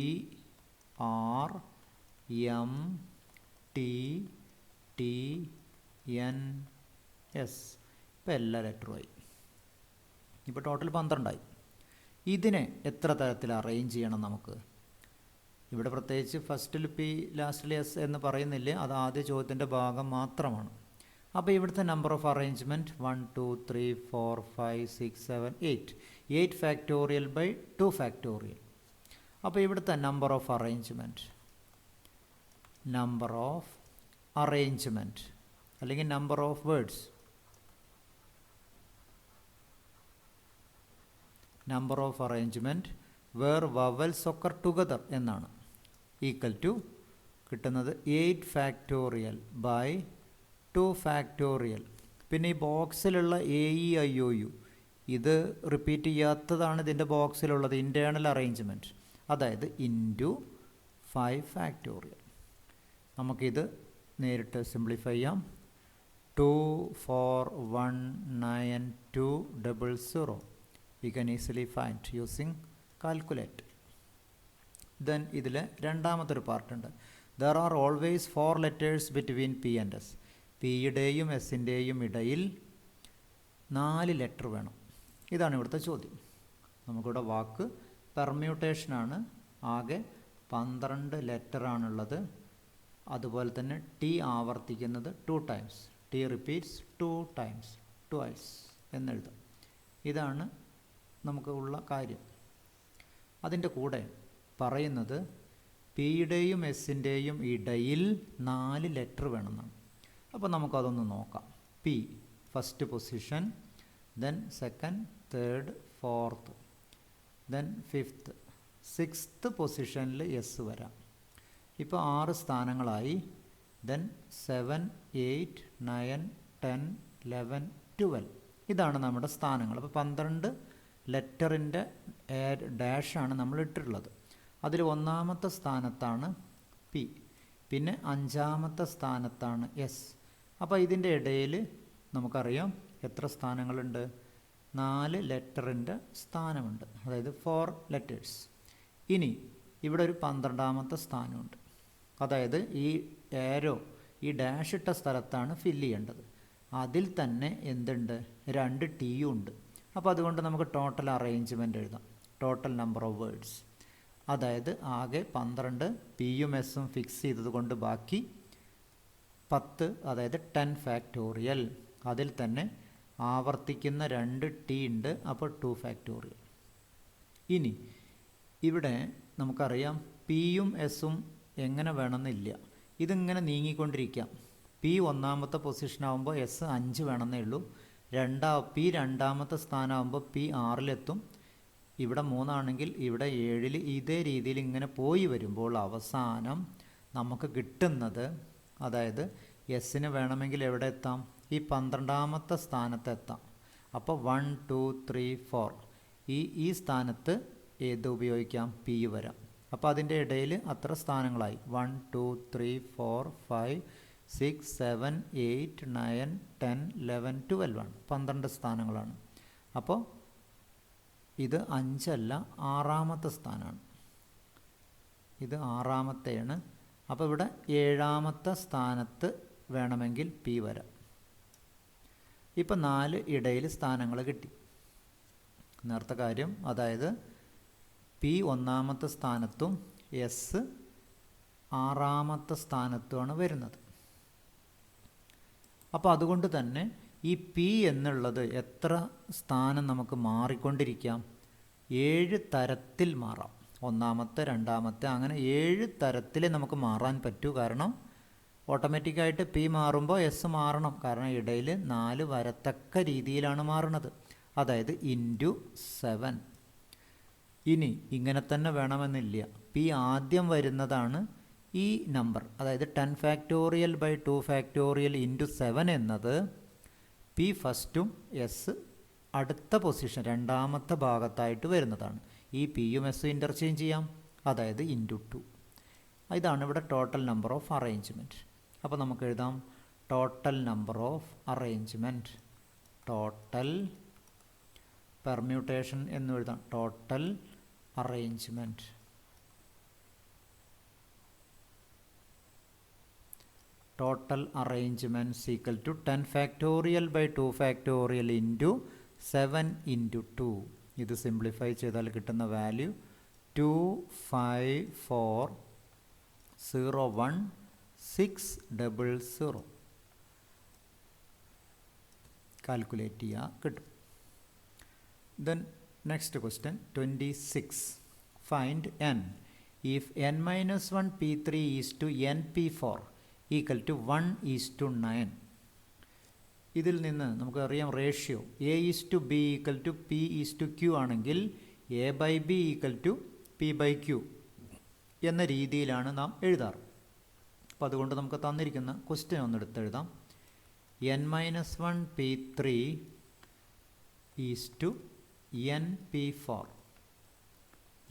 R M T T N S, ഇപ്പോൾ എല്ലാ ലെറ്ററുമായി. ഇപ്പോൾ ടോട്ടൽ 12ആയി. ഇതിനെ എത്ര തരത്തിൽ അറേഞ്ച് ചെയ്യണം നമുക്ക്? ഇവിടെ പ്രത്യേകിച്ച് ഫസ്റ്റിൽ പി ലാസ്റ്റിൽ എസ് എന്ന് പറയുന്നില്ലേ, അത് ആദ്യ ചോദ്യത്തിൻ്റെ ഭാഗം മാത്രമാണ്. അപ്പോൾ ഇവിടുത്തെ number of arrangement 1 2 3 4 5 6 7 8 factorial by 2 factorial. അപ്പോൾ ഇവിടുത്തെ നമ്പർ ഓഫ് അറേഞ്ച്മെൻറ്റ് അല്ലെങ്കിൽ number of words, number of arrangement where vowels occur together എന്നാണ്. ഈക്വൽ ടു കിട്ടുന്നത് 8 ഫാക്ടോറിയൽ ബൈ 2 ഫാക്ടോറിയൽ. പിന്നെ ഈ ബോക്സിലുള്ള A E I O U ഇത് റിപ്പീറ്റ് ചെയ്യാത്തതാണ് ഇതിൻ്റെ ബോക്സിലുള്ളത്, ഇൻറ്റേർണൽ അറേഞ്ച്മെൻറ്റ്, അതായത് ഇൻറ്റു 5 ഫാക്ടോറിയൽ. നമുക്കിത് നേരിട്ട് സിംപ്ലിഫൈ ചെയ്യാം. 2 4 1 9 2 00. We can easily find using calculator. Then ഇതിൽ രണ്ടാമത്തെ ഒരു പാർട്ടുണ്ട്. There are always 4 letters between P and S. പിയുടെയും എസിൻ്റെയും ഇടയിൽ 4 ലെറ്റർ വേണം. ഇതാണ് ഇവിടുത്തെ ചോദ്യം. നമുക്കിവിടെ വാക്ക് പെർമ്യൂട്ടേഷനാണ്. ആകെ 12 ലെറ്ററാണുള്ളത്. അതുപോലെ തന്നെ ടി ആവർത്തിക്കുന്നത് 2 times. T repeats 2 times, twice എന്നെഴുതാം. ഇതാണ് നമുക്ക് ഉള്ള കാര്യം. അതിൻ്റെ കൂടെ പറയുന്നത് പിയുടെയും എസിൻ്റെയും ഇടയിൽ 4 ലെറ്റർ വേണമെന്നാണ്. അപ്പോൾ നമുക്കതൊന്ന് നോക്കാം. P first position, then second, third, fourth, then fifth, 6th പൊസിഷനിൽ എസ് വരാം. ഇപ്പോൾ 6 സ്ഥാനങ്ങളായി. ദെൻ 7, 8, 9, 10, 11, 12 ഇതാണ് നമ്മുടെ സ്ഥാനങ്ങൾ. അപ്പോൾ 12 ലെറ്ററിൻ്റെ ഡാഷാണ് നമ്മൾ ഇട്ടിട്ടുള്ളത്. അതിൽ 1ാമത്തെ സ്ഥാനത്താണ് പി, പിന്നെ 5ാമത്തെ സ്ഥാനത്താണ് എസ്. അപ്പോൾ ഇതിൻ്റെ ഇടയിൽ നമുക്കറിയാം എത്ര സ്ഥാനങ്ങളുണ്ട്? 4 ലെറ്ററിൻ്റെ സ്ഥാനമുണ്ട്, അതായത് 4 ലെറ്റേഴ്സ്. ഇനി ഇവിടെ ഒരു 12ാമത്തെ സ്ഥാനമുണ്ട്, അതായത് ഈ ഏരോ ഈ ഡാഷ് ഇട്ട സ്ഥലത്താണ് ഫില്ല് ചെയ്യേണ്ടത്. അതിൽ തന്നെ എന്തുണ്ട്? 2 ടിയും ഉണ്ട്. അപ്പോൾ അതുകൊണ്ട് നമുക്ക് ടോട്ടൽ അറേഞ്ച്മെൻറ്റ് എഴുതാം. ടോട്ടൽ നമ്പർ ഓഫ് വേർഡ്സ്, അതായത് ആകെ 12 പിയും എസും ഫിക്സ് ചെയ്തത് കൊണ്ട് ബാക്കി 10, അതായത് 10 ഫാക്ടോറിയൽ. അതിൽ തന്നെ ആവർത്തിക്കുന്ന 2 ടി ഉണ്ട്, അപ്പോൾ 2 ഫാക്ടോറിയൽ. ഇനി ഇവിടെ നമുക്കറിയാം പിയും എസും എങ്ങനെ വേണമെന്നില്ല, ഇതിങ്ങനെ നീങ്ങിക്കൊണ്ടിരിക്കാം. പി 1ാമത്തെ പൊസിഷനാകുമ്പോൾ എസ് 5 വേണമെന്നേ ഉള്ളൂ. പി 2ാമത്തെ സ്ഥാനമാകുമ്പോൾ പി 6-ലെത്തും. ഇവിടെ 3 ആണെങ്കിൽ ഇവിടെ 7-ൽ. ഇതേ രീതിയിൽ ഇങ്ങനെ പോയി വരുമ്പോൾ അവസാനം നമുക്ക് കിട്ടുന്നത്, അതായത് എസ്സിന് വേണമെങ്കിൽ എവിടെ എത്താം? ഈ 12ാമത്തെ സ്ഥാനത്ത് എത്താം. അപ്പോൾ 1, 2, 3, 4 ഈ സ്ഥാനത്ത് ഏത് ഉപയോഗിക്കാം? പി വരാം. അപ്പോൾ അതിൻ്റെ ഇടയിൽ അത്ര സ്ഥാനങ്ങളായി. 1, 2, 3, 4, 5, 6, 7, 8, 9, 10, 11, 12 ആണ്. 12 സ്ഥാനങ്ങളാണ്. അപ്പോൾ ഇത് 5 അല്ല, 6ാമത്തെ സ്ഥാനമാണ്. ഇത് 6ാമത്തെയാണ്. അപ്പോൾ ഇവിടെ 7ാമത്തെ സ്ഥാനത്ത് വേണമെങ്കിൽ പി വരാം. ഇപ്പം 4 ഇടയിൽ സ്ഥാനങ്ങൾ കിട്ടി. നേരത്തെ കാര്യം, അതായത് പി 1ാമത്തെ സ്ഥാനത്തും എസ് 6ാമത്തെ സ്ഥാനത്തുമാണ് വരുന്നത്. അപ്പോൾ അതുകൊണ്ട് തന്നെ ഈ പി എന്നുള്ളത് എത്ര സ്ഥാനം നമുക്ക് മാറിക്കൊണ്ടിരിക്കാം? 7 തരത്തിൽ മാറാം. 1ാമത്തെ, 2ാമത്തെ, അങ്ങനെ 7 തരത്തിൽ നമുക്ക് മാറാൻ പറ്റൂ. കാരണം ഓട്ടോമാറ്റിക്കായിട്ട് പി മാറുമ്പോൾ എസ് മാറണം. കാരണം ഇടയിൽ 4 വരത്തക്ക രീതിയിലാണ് മാറുന്നത്, അതായത് ഇൻറ്റു 7. ഇനി ഇങ്ങനെ തന്നെ വേണമെന്നില്ല. പി ആദ്യം വരുന്നതാണ് ഈ നമ്പർ, അതായത് 10 ഫാക്ടോറിയൽ ബൈ 2 ഫാക്ടോറിയൽ ഇൻറ്റു 7 എന്നത് പി ഫസ്റ്റും എസ് അടുത്ത പൊസിഷൻ 2ാമത്തെ ഭാഗത്തായിട്ട് വരുന്നതാണ്. ഈ പിയും എസ് ഇൻ്റർചേഞ്ച് ചെയ്യാം, അതായത് ഇൻറ്റു 2. ഇതാണ് ഇവിടെ ടോട്ടൽ നമ്പർ ഓഫ് അറേഞ്ച്മെൻറ്റ്. അപ്പോൾ നമുക്ക് എഴുതാം total number of arrangement. Total permutation എന്ന് എഴുതാം. Total arrangement. Total arrangements equal to 10 factorial by 2 factorial into 7 into 2. ഇത് സിംപ്ലിഫൈ ചെയ്താൽ കിട്ടുന്ന വാല്യൂ 25401,600. കാൽക്കുലേറ്റ് ചെയ്യുക, കിട്ടും. Then next question 26. Find n if n-1 p3 is to n p4 equal to 1:9. ഇതിൽ നിന്ന് നമുക്കറിയാം ratio a:b equal to p:q ആണെങ്കിൽ a/b ഈക്വൽ ടു p/q എന്ന രീതിയിലാണ് നാം എഴുതാറ്. അപ്പോൾ അതുകൊണ്ട് നമുക്ക് തന്നിരിക്കുന്ന ക്വസ്റ്റ്യൻ ഒന്ന് എടുത്തെഴുതാം. n-1 p3 is to n p4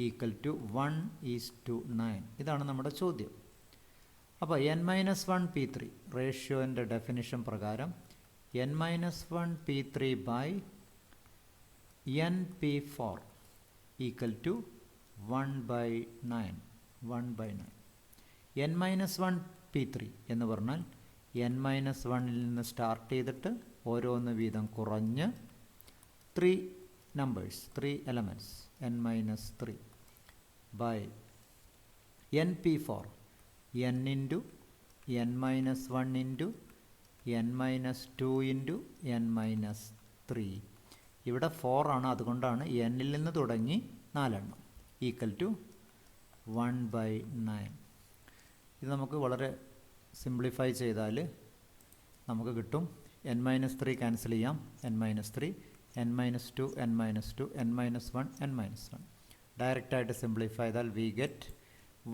equal to 1:9. ഇതാണ് നമ്മുടെ ചോദ്യം. അപ്പോൾ n-1 p3 റേഷ്യോൻ്റെ ഡെഫിനിഷൻ പ്രകാരം n-1 p3 by n p4 equal to 1/9. n-1 p3 എന്ന് പറഞ്ഞാൽ n-1ൽ നിന്ന് സ്റ്റാർട്ട് ചെയ്തിട്ട് ഓരോന്ന് വീതം കുറഞ്ഞ് 3 numbers, 3 elements, n-3 by n p4, n into n-1 into n-2 into n-3. ഇവിടെ 4 ആണ്, അതുകൊണ്ടാണ് n-ൽ നിന്ന് തുടങ്ങി 4 എണ്ണം ഈക്വൽ ടു 1/9. ഇത് നമുക്ക് വളരെ സിംപ്ലിഫൈ ചെയ്താൽ നമുക്ക് കിട്ടും. n-3 ക്യാൻസൽ ചെയ്യാം. n-3, n-2, n-2, n-1, n-1, ഡയറക്റ്റായിട്ട് സിംപ്ലിഫൈ ചെയ്താൽ we get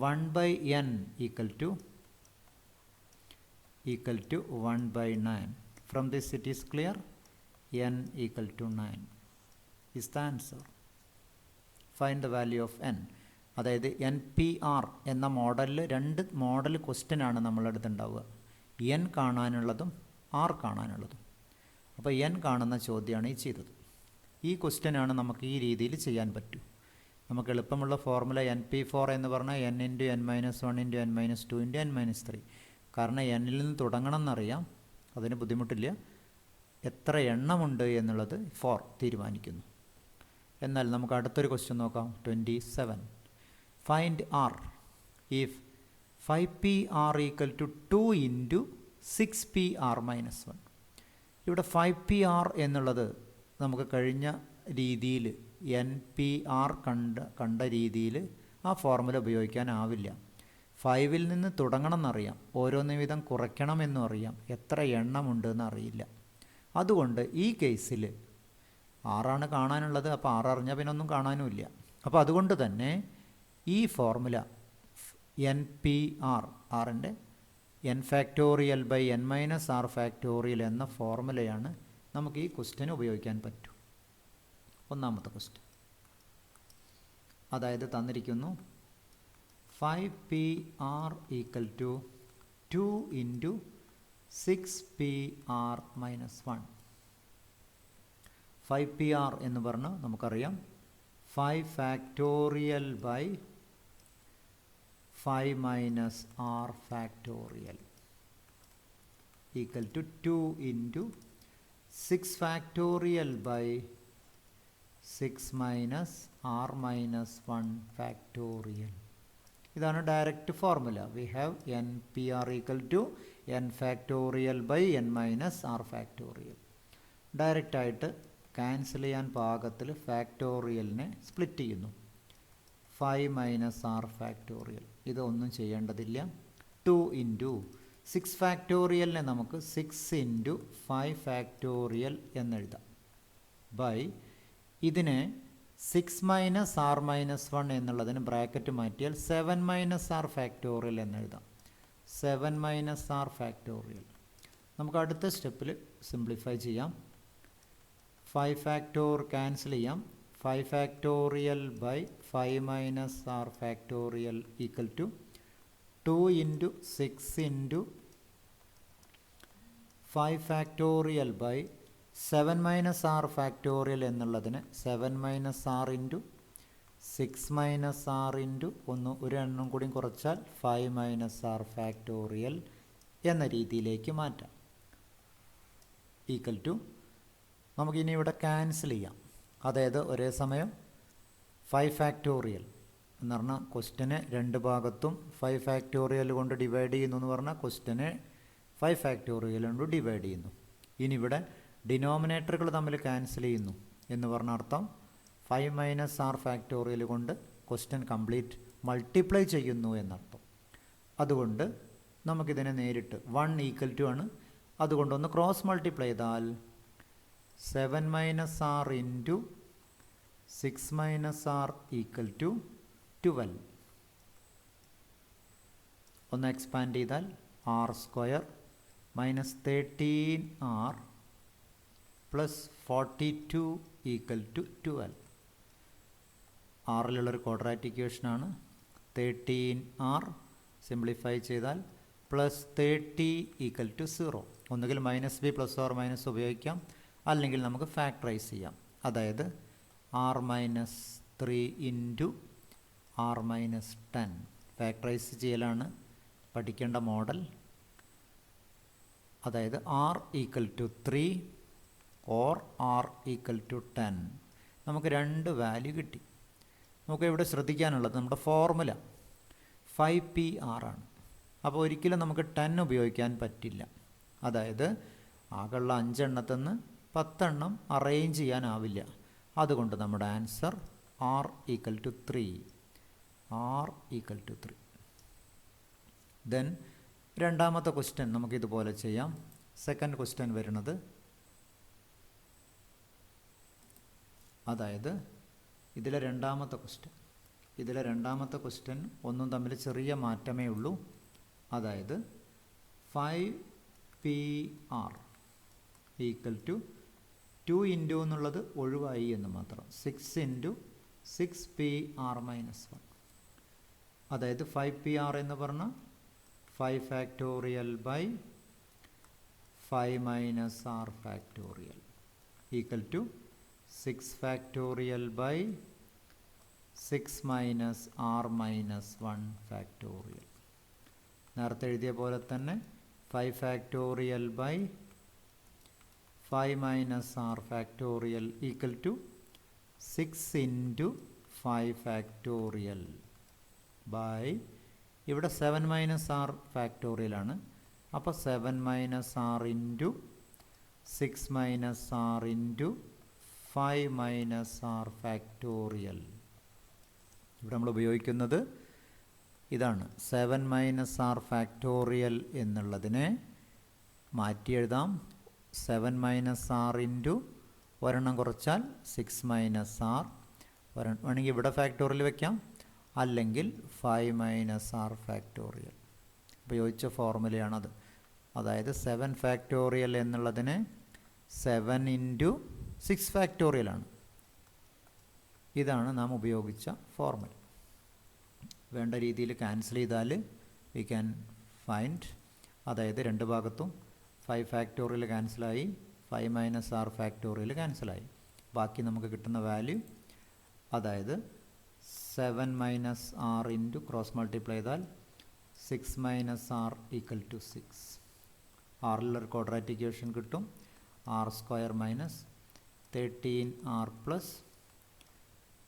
1/n equal to 1/9. From this it is clear, n equal to 9 is the answer. Find the value of n. അതായത് NPR എന്ന മോഡലിൽ രണ്ട് മോഡൽ ക്വസ്റ്റ്യൻ ആണ് നമ്മളടുത്ത് ഉണ്ടാവുക, n കാണാനുള്ളതും r കാണാനുള്ളതും. അപ്പോൾ n കാണുന്ന ചോദ്യമാണ് ഈ ചെയ്തത്. ഈ ക്വസ്റ്റ്യനാണ് നമുക്ക് ഈ രീതിയിൽ ചെയ്യാൻ പറ്റൂ. നമുക്ക് എളുപ്പമുള്ള ഫോർമുല NP4 എന്ന് പറഞ്ഞാൽ n × n - 1 × n - 2 × n - 3. കാരണം എന്നിൽ നിന്ന് തുടങ്ങണം എന്നറിയാം, അതിന് ബുദ്ധിമുട്ടില്ല. എത്ര എണ്ണമുണ്ട് എന്നുള്ളത് 4 തീരുമാനിക്കുന്നു. എന്നാൽ നമുക്ക് അടുത്തൊരു ക്വസ്റ്റ്യൻ നോക്കാം. 27. Find r if 5PR equal to 2 × 6PR - 1. ഇവിടെ 5PR എന്നുള്ളത് നമുക്ക് കഴിഞ്ഞ രീതിയിൽ NPR കണ്ട രീതിയിൽ ആ ഫോർമുല ഉപയോഗിക്കാനാവില്ല. 5ൽ നിന്ന് തുടങ്ങണം എന്നറിയാം, ഓരോന്ന് വീതം കുറയ്ക്കണമെന്നും അറിയാം, എത്ര എണ്ണമുണ്ടെന്ന് അറിയില്ല. അതുകൊണ്ട് ഈ കേസിൽ 6 കാണാനുള്ളത്. അപ്പോൾ 6 അറിഞ്ഞാൽ പിന്നെ ഒന്നും കാണാനുമില്ല. അപ്പോൾ അതുകൊണ്ട് തന്നെ ഈ ഫോർമുല NPR, ആറിൻ്റെ n factorial by n minus r factorial എന്ന ഫോർമുലയാണ് നമുക്ക് ഈ ക്വസ്റ്റ്യന് ഉപയോഗിക്കാൻ പറ്റൂ. ഒന്നാമത്തെ ക്വസ്റ്റ്യൻ, അതായത് തന്നിരിക്കുന്നു 5PR equal to 2 × 6PR - 1. 5PR എന്ന് പറഞ്ഞാൽ നമുക്കറിയാം 5 factorial by 5 minus r factorial equal to 2 × 6 factorial by 6 minus r minus 1 factorial. ഇതാണ് direct formula. We have NPR equal to n factorial by n minus r factorial. ഡയറക്റ്റായിട്ട് ക്യാൻസൽ ചെയ്യാൻ പാകത്തിൽ ഫാക്ടോറിയലിനെ സ്പ്ലിറ്റ് ചെയ്യുന്നു. 5 മൈനസ് r ഫാക്ടോറിയൽ, ഇതൊന്നും ചെയ്യേണ്ടതില്ല. 2 × 6 ഫാക്ടോറിയലിനെ നമുക്ക് 6 × 5 ഫാക്ടോറിയൽ എന്നെഴുതാം. ബൈ ഇതിനെ 6 മൈനസ് r മൈനസ് 1 എന്നുള്ളതിന് ബ്രാക്കറ്റ് മാറ്റിയാൽ 7 മൈനസ് r ഫാക്ടോറിയൽ എന്നെഴുതാം. 7 മൈനസ് r ഫാക്ടോറിയൽ. നമുക്ക് അടുത്ത സ്റ്റെപ്പിൽ സിംപ്ലിഫൈ ചെയ്യാം. 5 ഫാക്ടോർ ക്യാൻസൽ ചെയ്യാം. 5 factorial by 5 minus r factorial equal to 2 × 6 × 5 factorial by 7 minus r factorial എന്നുള്ളതിന് 7 മൈനസ് r × 6 മൈനസ് r × ഒരു എണ്ണം കൂടി കുറച്ചാൽ 5 മൈനസ് r ഫാക്ടോറിയൽ എന്ന രീതിയിലേക്ക് മാറ്റാം. ഈക്വൽ ടു നമുക്കിനി ഇവിടെ ക്യാൻസൽ ചെയ്യാം. അതായത് ഒരേ സമയം 5 ഫാക്ടോറിയൽ എന്ന് പറഞ്ഞാൽ ക്വസ്റ്റ്യനെ രണ്ട് ഭാഗത്തും 5 ഫാക്ടോറിയൽ കൊണ്ട് ഡിവൈഡ് ചെയ്യുന്നു എന്ന് പറഞ്ഞാൽ ക്വസ്റ്റ്യനെ 5 ഫാക്ടോറിയൽ കൊണ്ട് ഡിവൈഡ് ചെയ്യുന്നു. ഇനി ഇവിടെ ഡിനോമിനേറ്ററുകൾ തമ്മിൽ ക്യാൻസൽ ചെയ്യുന്നു എന്ന് പറഞ്ഞ അർത്ഥം 5 മൈനസ് r ഫാക്ടോറിയൽ കൊണ്ട് ക്വസ്റ്റ്യൻ കംപ്ലീറ്റ് മൾട്ടിപ്ലൈ ചെയ്യുന്നു എന്നർത്ഥം. അതുകൊണ്ട് നമുക്കിതിനെ നേരിട്ട് 1 ഈക്വൽ ടു ആണ്. അതുകൊണ്ടൊന്ന് ക്രോസ് മൾട്ടിപ്ലൈ ചെയ്താൽ 7 minus r × 6 minus r equal to 12. ഒന്ന് എക്സ്പാൻഡ് ചെയ്താൽ r² minus 13r plus 42 equal to 12. ആറിലുള്ളൊരു ക്വാഡ്രാറ്റിക് ഇക്വേഷനാണ്. 13r സിംപ്ലിഫൈ ചെയ്താൽ പ്ലസ് 30 ഈക്വൽ ടു 0. ഒന്നുകിൽ -b പ്ലസ് ഓർ മൈനസ് ഉപയോഗിക്കാം, അല്ലെങ്കിൽ നമുക്ക് ഫാക്ടറൈസ് ചെയ്യാം. അതായത് r minus 3 × r minus 10. Factorise ചെയ്യലാണ് പഠിക്കേണ്ട മോഡൽ. അതായത് r equal to 3 or r equal to 10. നമുക്ക് രണ്ട് വാല്യൂ കിട്ടി. നമുക്ക് ഇവിടെ ശ്രദ്ധിക്കാനുള്ളത് നമ്മുടെ ഫോർമുല 5PR ആണ്. അപ്പോൾ ഒരിക്കലും നമുക്ക് 10 ഉപയോഗിക്കാൻ പറ്റില്ല. അതായത് ആകെയുള്ള 5 എണ്ണത്തിൽ നിന്ന് 10 എണ്ണം അറേഞ്ച് ചെയ്യാനാവില്ല. അതുകൊണ്ട് നമ്മുടെ answer r equal to 3. r equal to 3. Then രണ്ടാമത്തെ ക്വസ്റ്റ്യൻ നമുക്കിതുപോലെ ചെയ്യാം. സെക്കൻഡ് ക്വസ്റ്റ്യൻ വരുന്നത്, അതായത് ഇതിലെ രണ്ടാമത്തെ ക്വസ്റ്റ്യൻ ഇതിലെ രണ്ടാമത്തെ ക്വസ്റ്റ്യൻ ഒന്നും തമ്മിൽ ചെറിയ മാറ്റമേ ഉള്ളൂ. അതായത് 5PR ഈക്വൽ ടു 2 ഇൻറ്റു എന്നുള്ളത് ഒഴിവായി എന്ന് മാത്രം. 6 ഇൻറ്റു 6PR മൈനസ് 1. അതായത് 5PR എന്ന് പറഞ്ഞാൽ 5 factorial by 5 minus R factorial equal to 6 factorial by 6 minus R minus 1 factorial. നേരത്തെ എഴുതിയ പോലെ തന്നെ 5 factorial by 5 minus R factorial equal to 6 into 5 factorial by, ഇവിടെ 7 മൈനസ് R ഫാക്ടോറിയലാണ്. അപ്പോൾ 7 minus R into 6 minus R into 5 minus R factorial. ഇവിടെ നമ്മൾ ഉപയോഗിക്കുന്നത് ഇതാണ്. 7 മൈനസ് R ഫാക്ടോറിയൽ എന്നുള്ളതിനെ മാറ്റി എഴുതാം. 7 മൈനസ് R ഇൻറ്റു ഒരെണ്ണം കുറച്ചാൽ 6 മൈനസ് R. വേണമെങ്കിൽ ഇവിടെ ഫാക്ടോറിയൽ വയ്ക്കാം, അല്ലെങ്കിൽ 5 മൈനസ് R ഫാക്ടോറിയൽ. ഉപയോഗിച്ച ഫോർമുലയാണത്. അതായത് 7 ഫാക്ടോറിയൽ എന്നുള്ളതിന് 7 ഇൻറ്റു 6 ഫാക്ടോറിയലാണ്. ഇതാണ് നാം ഉപയോഗിച്ച ഫോർമുല. വേണ്ട രീതിയിൽ ക്യാൻസൽ ചെയ്താൽ വി ക്യാൻ ഫൈൻഡ്, അതായത് രണ്ട് ഭാഗത്തും 5 ഫാക്ടോറിയൽ ക്യാൻസലായി, 5 മൈനസ് R ഫാക്ടോറിയൽ ക്യാൻസലായി. ബാക്കി നമുക്ക് കിട്ടുന്ന വാല്യൂ, അതായത് 7 minus R into cross multiply ചെയ്താൽ 6 മൈനസ് R ഈക്വൽ ടു 6. ആറിലൊരു ക്വാഡ്രാറ്റിക് ഇക്വേഷൻ കിട്ടും. R square minus 13R plus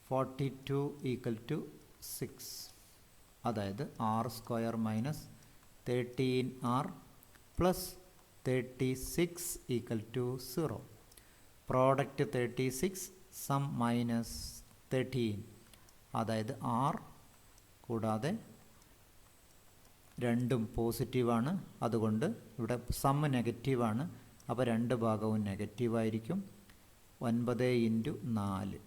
42 equal to 6. അതായത് R square minus 13R plus 36 equal to 0. Product 36, sum minus 13. അതായത് R കൂടാതെ രണ്ടും പോസിറ്റീവാണ്, അതുകൊണ്ട് ഇവിടെ സം നെഗറ്റീവാണ്. അപ്പോൾ രണ്ട് ഭാഗവും നെഗറ്റീവായിരിക്കും. 9 ഇൻറ്റു 4,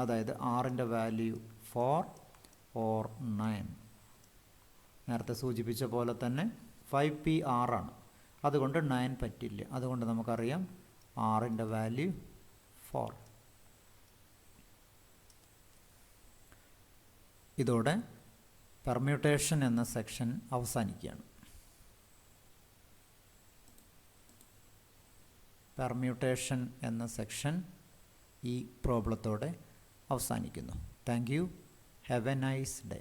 അതായത് ആറിൻ്റെ വാല്യൂ 4 ഓർ 9. നേരത്തെ സൂചിപ്പിച്ച പോലെ തന്നെ 5PR ആണ്, അതുകൊണ്ട് 9 പറ്റില്ല. അതുകൊണ്ട് നമുക്കറിയാം ആറിൻ്റെ വാല്യൂ 4. ഇതോടെ പെർമ്യൂട്ടേഷൻ എന്ന സെക്ഷൻ അവസാനിക്കുകയാണ്. പെർമ്യൂട്ടേഷൻ എന്ന സെക്ഷൻ ഈ പ്രോബ്ലത്തോടെ അവസാനിക്കുന്നു. Thank you. Have A nice day.